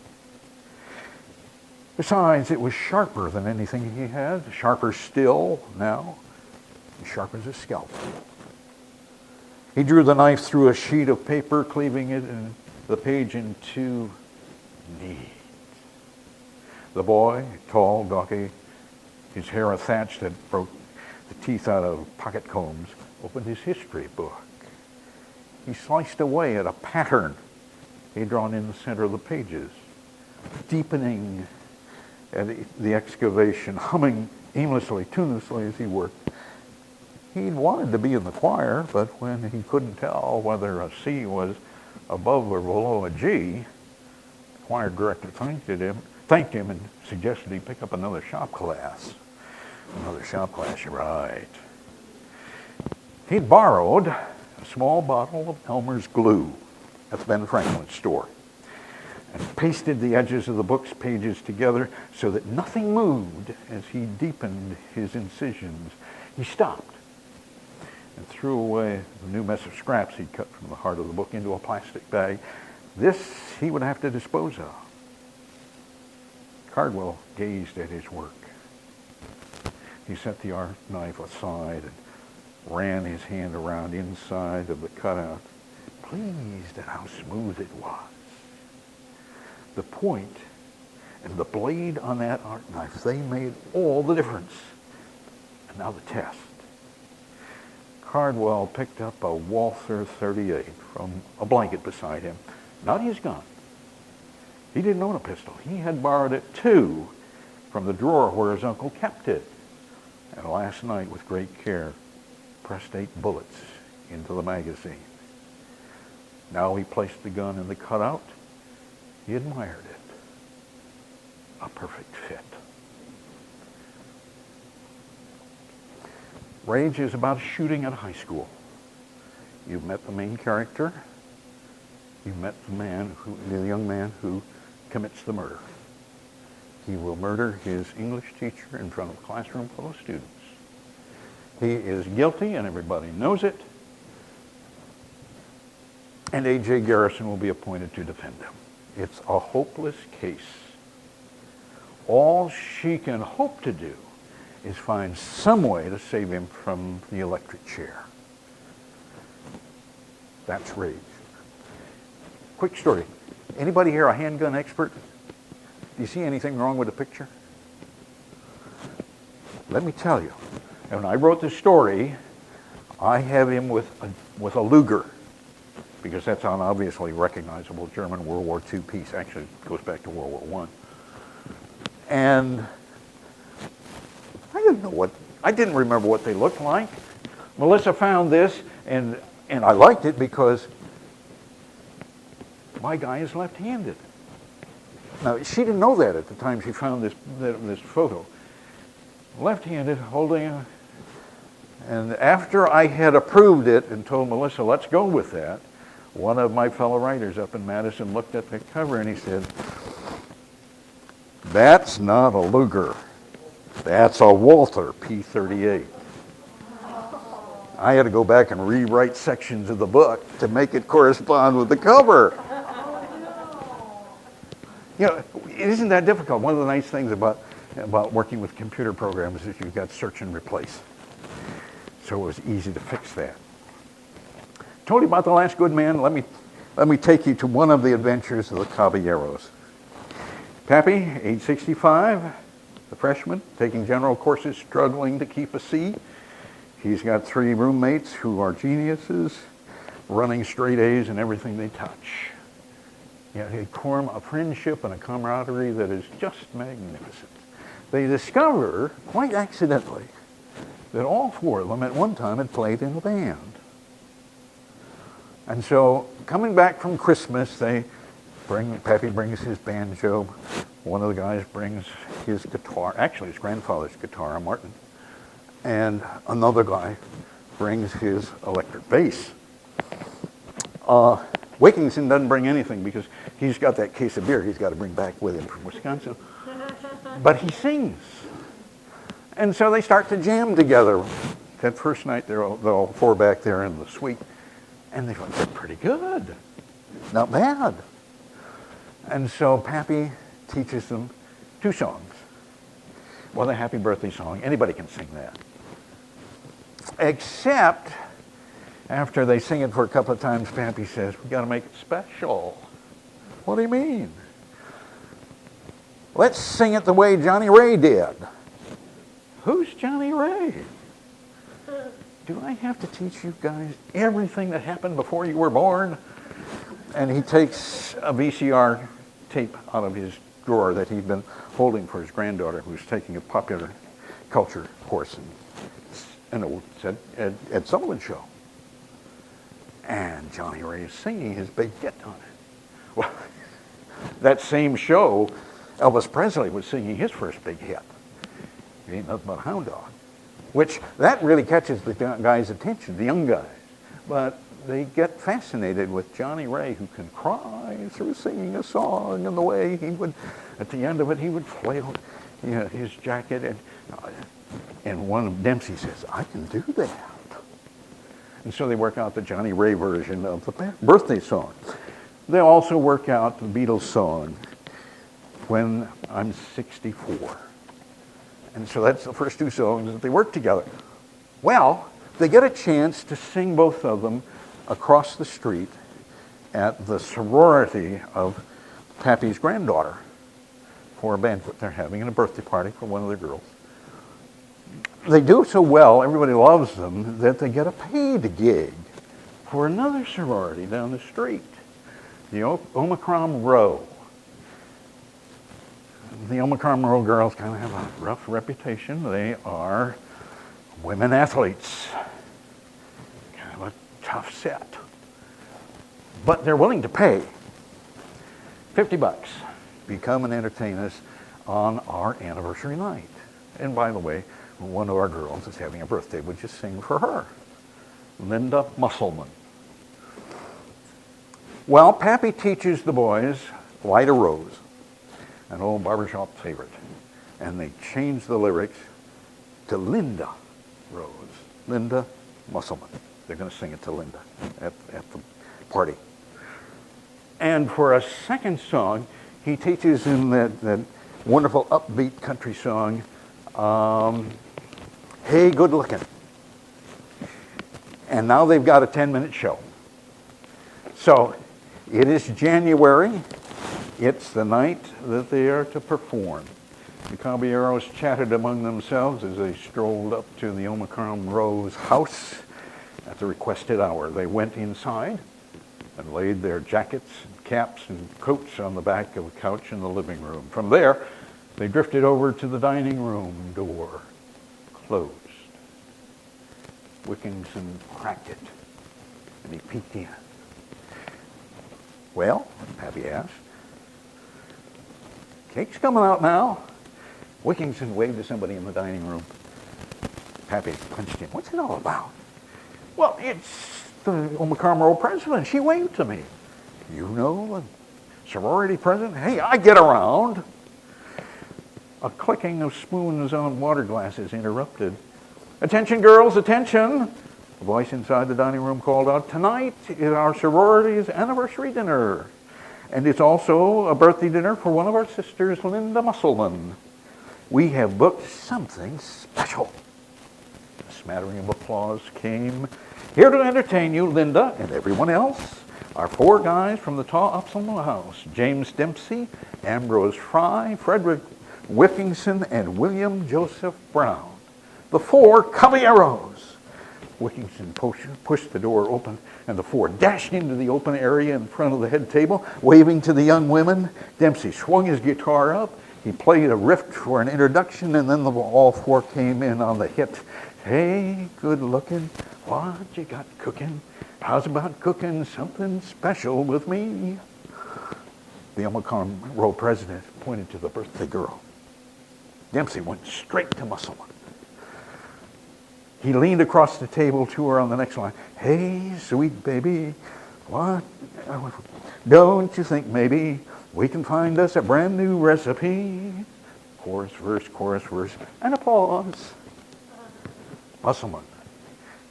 Besides, it was sharper than anything he had, sharper still now, sharp as a scalpel. He drew the knife through a sheet of paper, cleaving it and the page in 2 neat. The boy, tall, gawky, his hair a thatch that broke the teeth out of pocket combs, opened his history book. He sliced away at a pattern he'd drawn in the center of the pages, deepening at the excavation, humming aimlessly, tunelessly as he worked. He'd wanted to be in the choir, but when he couldn't tell whether a C was above or below a G, the choir director thanked him and suggested he pick up another shop class. Another shop class, you're right. He'd borrowed a small bottle of Elmer's glue at the Ben Franklin store and pasted the edges of the book's pages together so that nothing moved as he deepened his incisions. He stopped and threw away the new mess of scraps he'd cut from the heart of the book into a plastic bag. This he would have to dispose of. Cardwell gazed at his work. He set the art knife aside and ran his hand around inside of the cutout, pleased at how smooth it was. The point and the blade on that art knife, they made all the difference. And now the test. Cardwell picked up a Walther 38 from a blanket beside him. Not his gun. He didn't own a pistol. He had borrowed it, too, from the drawer where his uncle kept it. And last night, with great care, pressed 8 bullets into the magazine. Now he placed the gun in the cutout. He admired it. A perfect fit. Rage is about shooting at high school. You've met the main character. You've met the young man who commits the murder. He will murder his English teacher in front of a classroom full of students. He is guilty, and everybody knows it. And A.J. Garrison will be appointed to defend him. It's a hopeless case. All she can hope to do is find some way to save him from the electric chair. That's Rage. Quick story. Anybody here a handgun expert? Do you see anything wrong with the picture? Let me tell you. When I wrote this story, I have him with a Luger, because that's an obviously recognizable German World War II piece. Actually, it goes back to World War I. And I didn't remember what they looked like. Melissa found this, and I liked it because my guy is left-handed. Now, she didn't know that at the time she found this photo. Left-handed, holding a... And after I had approved it and told Melissa, let's go with that, one of my fellow writers up in Madison looked at the cover and he said, that's not a Luger. That's a Walther P38. I had to go back and rewrite sections of the book to make it correspond with the cover. You know, it isn't that difficult. One of the nice things about working with computer programs is you've got search and replace. So it was easy to fix that. Told you about the last good man. Let me take you to one of the adventures of the Caballeros. Pappy, age 65, a freshman, taking general courses, struggling to keep a C. He's got 3 roommates who are geniuses, running straight A's in everything they touch. Yeah, they form a friendship and a camaraderie that is just magnificent. They discover, quite accidentally, that all 4 of them at one time had played in a band. And so, coming back from Christmas, Pappy brings his banjo, one of the guys brings his guitar, actually his grandfather's guitar, a Martin, and another guy brings his electric bass. Wickinson doesn't bring anything because he's got that case of beer he's got to bring back with him from Wisconsin. But he sings. And so they start to jam together. That first night, they're all 4 back there in the suite, and they're pretty good. Not bad. And so Pappy teaches them 2 songs. Well, the happy birthday song, anybody can sing that. Except, after they sing it for a couple of times, Pappy says, we got to make it special. What do you mean? Let's sing it the way Johnny Ray did. Who's Johnny Ray? Do I have to teach you guys everything that happened before you were born? And he takes a VCR tape out of his drawer that he'd been holding for his granddaughter, who's taking a popular culture course, and it said Ed Sullivan Show. And Johnny Ray is singing his big hit on it. Well, that same show, Elvis Presley was singing his first big hit. It ain't nothing but a hound dog. Which, that really catches the guys' attention, the young guys. But they get fascinated with Johnny Ray, who can cry through singing a song, and the way he would, at the end of it, he would flail his jacket. And one of Dempsey says, I can do that. And so they work out the Johnny Ray version of the birthday song. They also work out the Beatles song, When I'm 64. And so that's the first 2 songs that they work together. Well, they get a chance to sing both of them across the street at the sorority of Pappy's granddaughter for a banquet they're having and a birthday party for one of their girls. They do so well, everybody loves them, that they get a paid gig for another sorority down the street, the Omicron Row. The Omicron Row girls kind of have a rough reputation. They are women athletes, kind of a tough set. But they're willing to pay $50, come and entertain us on our anniversary night. And by the way, one of our girls is having a birthday. Would you sing for her? Linda Musselman. Well, Pappy teaches the boys Light a Rose, an old barbershop favorite. And they change the lyrics to Linda Rose. Linda Musselman. They're going to sing it to Linda at the party. And for a second song, he teaches them that wonderful upbeat country song, Hey Good Lookin'. And now they've got a 10-minute show. So it is January. It's the night that they are to perform. The Caballeros chatted among themselves as they strolled up to the Omicron Row's house at the requested hour. They went inside and laid their jackets, and caps, and coats on the back of a couch in the living room. From there, they drifted over to the dining room door, closed. Wickinson cracked it, and he peeked in. Well, Pappy asked, cake's coming out now. Wickinson waved to somebody in the dining room. Pappy punched in. What's it all about? Well, it's the Omicron Row president. She waved to me. You know, the sorority president? Hey, I get around. A clicking of spoons on water glasses interrupted. Attention, girls, attention. A voice inside the dining room called out, tonight is our sorority's anniversary dinner. And it's also a birthday dinner for one of our sisters, Linda Musselman. We have booked something special. A smattering of applause came. Here to entertain you, Linda, and everyone else, are 4 guys from the Topsail House: James Dempsey, Ambrose Fry, Frederick Wilkinson, and William Joseph Brown. The 4 caballeros. Wilkinson pushed the door open, and the 4 dashed into the open area in front of the head table, waving to the young women. Dempsey swung his guitar up. He played a riff for an introduction, and then all 4 came in on the hit. Hey, good looking, what you got cooking? How's about cooking something special with me? The Omicron row president pointed to the birthday girl. Dempsey went straight to Musselman. He leaned across the table to her on the next line. Hey, sweet baby, what? Don't you think maybe we can find us a brand new recipe? Chorus, verse, and applause. Musselman,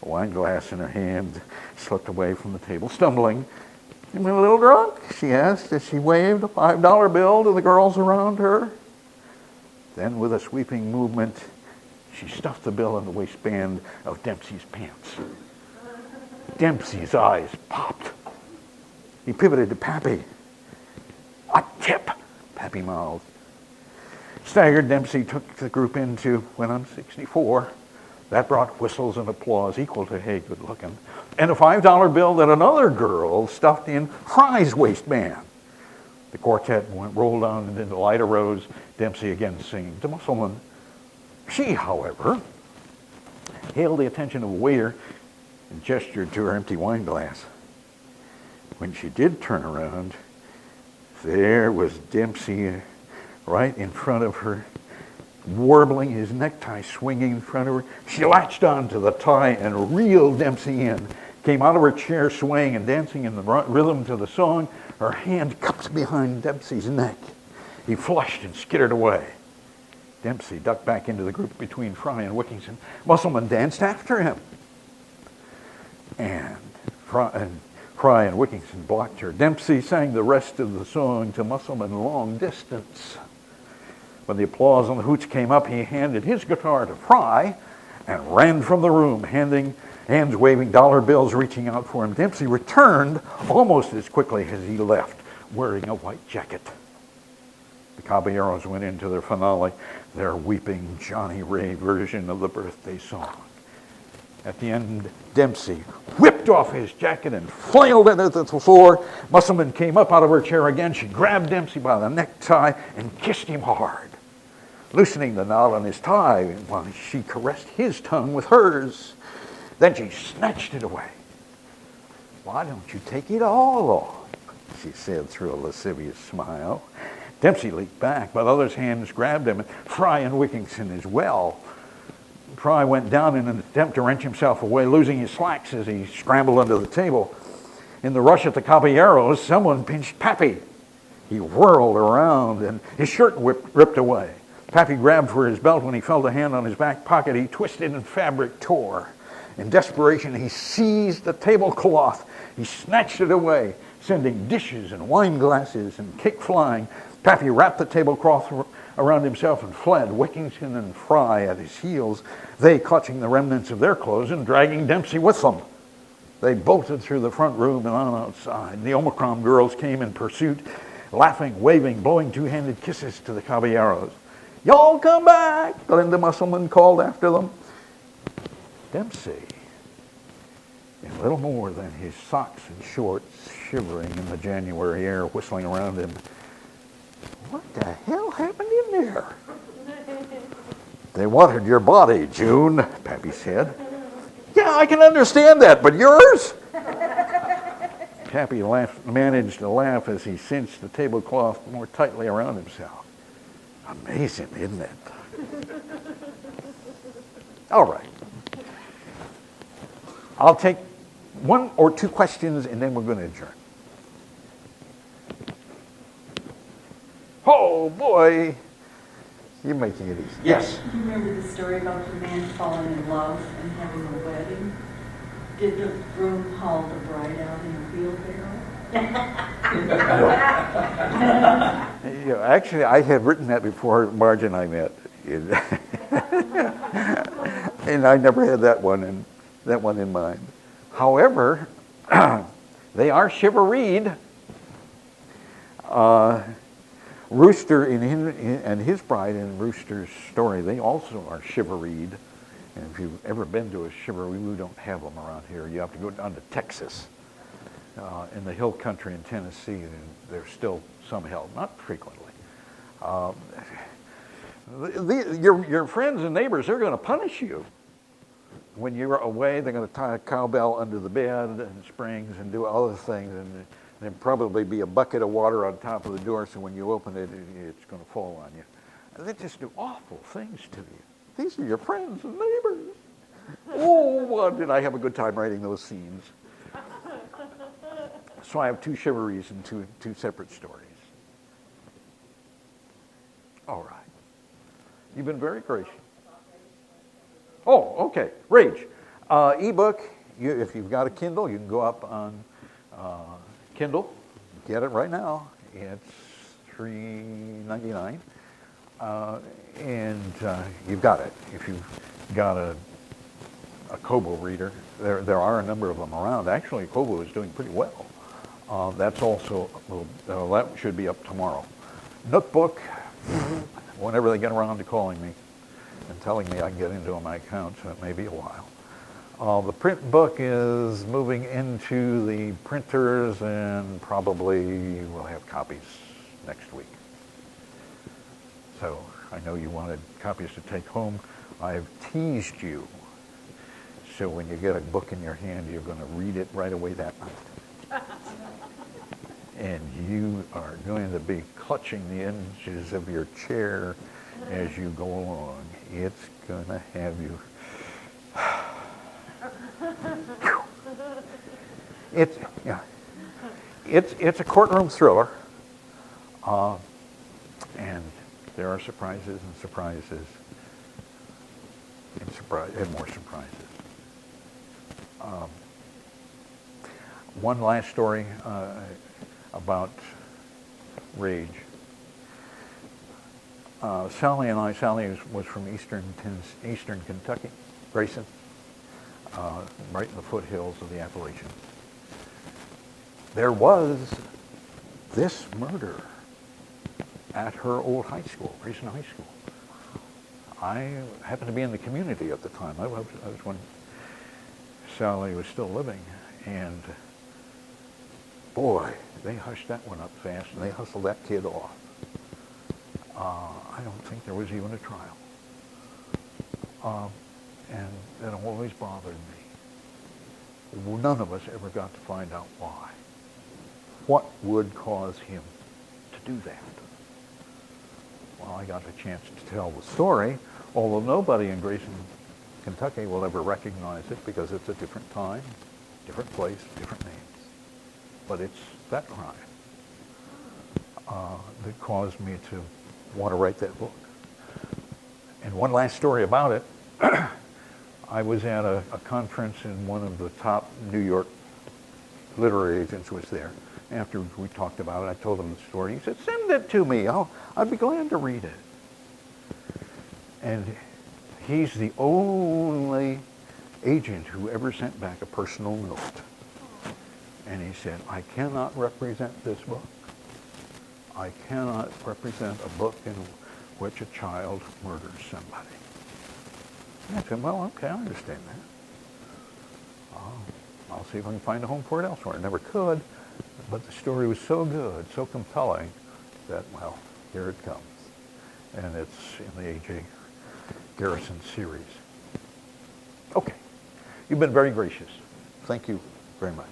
a wine glass in her hand, slipped away from the table, stumbling. "You been a little drunk?" she asked as she waved a $5 bill to the girls around her. Then, with a sweeping movement, she stuffed the bill in the waistband of Dempsey's pants. Dempsey's eyes popped. He pivoted to Pappy. "A tip," Pappy mouthed. Staggered, Dempsey took the group into When I'm 64. That brought whistles and applause equal to "Hey, good looking," and a $5 bill that another girl stuffed in Fry's waistband. The quartet rolled on, and then the light arose, Dempsey again singing to Musselman. She, however, hailed the attention of a waiter and gestured to her empty wine glass. When she did turn around, there was Dempsey right in front of her, warbling, his necktie swinging in front of her. She latched onto the tie and reeled Dempsey in, came out of her chair swaying and dancing in the rhythm to the song, her hand cupped behind Dempsey's neck. He flushed and skittered away. Dempsey ducked back into the group between Fry and Wilkinson. Musselman danced after him. And Fry and Wilkinson blocked her. Dempsey sang the rest of the song to Musselman long distance. When the applause and the hoots came up, he handed his guitar to Fry and ran from the room, hands waving, dollar bills reaching out for him. Dempsey returned almost as quickly as he left, wearing a white jacket. The Caballeros went into their finale, their weeping Johnny Ray version of the birthday song. At the end, Dempsey whipped off his jacket and flailed it at the floor. Musselman came up out of her chair again. She grabbed Dempsey by the necktie and kissed him hard, loosening the knot on his tie while she caressed his tongue with hers. Then she snatched it away. "Why don't you take it all off?" she said through a lascivious smile. Dempsey leaped back, but others' hands grabbed him, and Fry and Wilkinson as well. Fry went down in an attempt to wrench himself away, losing his slacks as he scrambled under the table. In the rush at the Caballeros, someone pinched Pappy. He whirled around, and his shirt ripped away. Pappy grabbed for his belt. When he felt a hand on his back pocket, he twisted and fabric tore. In desperation, he seized the tablecloth. He snatched it away, sending dishes and wine glasses and cake flying. Pappy wrapped the tablecloth around himself and fled, Wilkinson and Fry at his heels, they clutching the remnants of their clothes and dragging Dempsey with them. They bolted through the front room and on outside. The Omicron girls came in pursuit, laughing, waving, blowing two-handed kisses to the Caballeros. "Y'all come back," Linda Musselman called after them. Dempsey, in little more than his socks and shorts, shivering in the January air, whistling around him. "What the hell happened in there?" "They wanted your body, June," Pappy said. "Yeah, I can understand that, but yours?" Pappy managed to laugh as he cinched the tablecloth more tightly around himself. Amazing, isn't it? All right. I'll take 1 or 2 questions, and then we're going to adjourn. Oh, boy. You're making it easy. Yes? Do you remember the story about the man falling in love and having a wedding? Did the groom haul the bride out in a wheelbarrow? Actually, I had written that before Marge and I met. And I never had that one in mind. However, they are chivalried. Rooster and his bride in Rooster's story, they also are chivalried. And if you've ever been to a chivalry, we don't have them around here. You have to go down to Texas, in the hill country in Tennessee, and there's still some held, not frequently. Your friends and neighbors, they're going to punish you. When you're away, they're going to tie a cowbell under the bed and springs and do other things, and there'll probably be a bucket of water on top of the door, so when you open it, it's going to fall on you. And they just do awful things to you. These are your friends and neighbors. Oh, did I have a good time writing those scenes. So I have two chivalries and two separate stories. All right. You've been very gracious. Oh, okay. Rage. Ebook. If you've got a Kindle, you can go up on Kindle. Get it right now. It's $3.99. And you've got it. If you've got a Kobo reader, there are a number of them around. Actually, Kobo is doing pretty well. That's also, that should be up tomorrow. Nookbook, whenever they get around to calling me and telling me I can get into my account, so it may be a while. The print book is moving into the printers, and probably we'll have copies next week. So I know you wanted copies to take home. I've teased you. So when you get a book in your hand, you're going to read it right away that night. And you are going to be clutching the edges of your chair as you go along. It's going to have you. It's a courtroom thriller, and there are surprises and surprises and more surprises. One last story about Rage. Sally was from eastern Kentucky, Grayson, right in the foothills of the Appalachians. There was this murder at her old high school, Grayson High School. I happened to be in the community at the time. I was when Sally was still living, and boy, they hushed that one up fast, and they hustled that kid off. I don't think there was even a trial. And that always bothered me. None of us ever got to find out why. What would cause him to do that? Well, I got a chance to tell the story, although nobody in Grayson, Kentucky will ever recognize it because it's a different time, different place, different names. But it's that crime that caused me to want to write that book. And one last story about it. I was at a conference, and one of the top New York literary agents was there. After we talked about it, I told him the story. He said, "Send it to me. I'd be glad to read it." And he's the only agent who ever sent back a personal note. And he said, "I cannot represent this book. I cannot represent a book in which a child murders somebody." And I said, "Well, okay, I understand that. I'll see if I can find a home for it elsewhere." I never could, but the story was so good, so compelling, that, well, here it comes. And it's in the A.J. Garrison series. Okay. You've been very gracious. Thank you very much.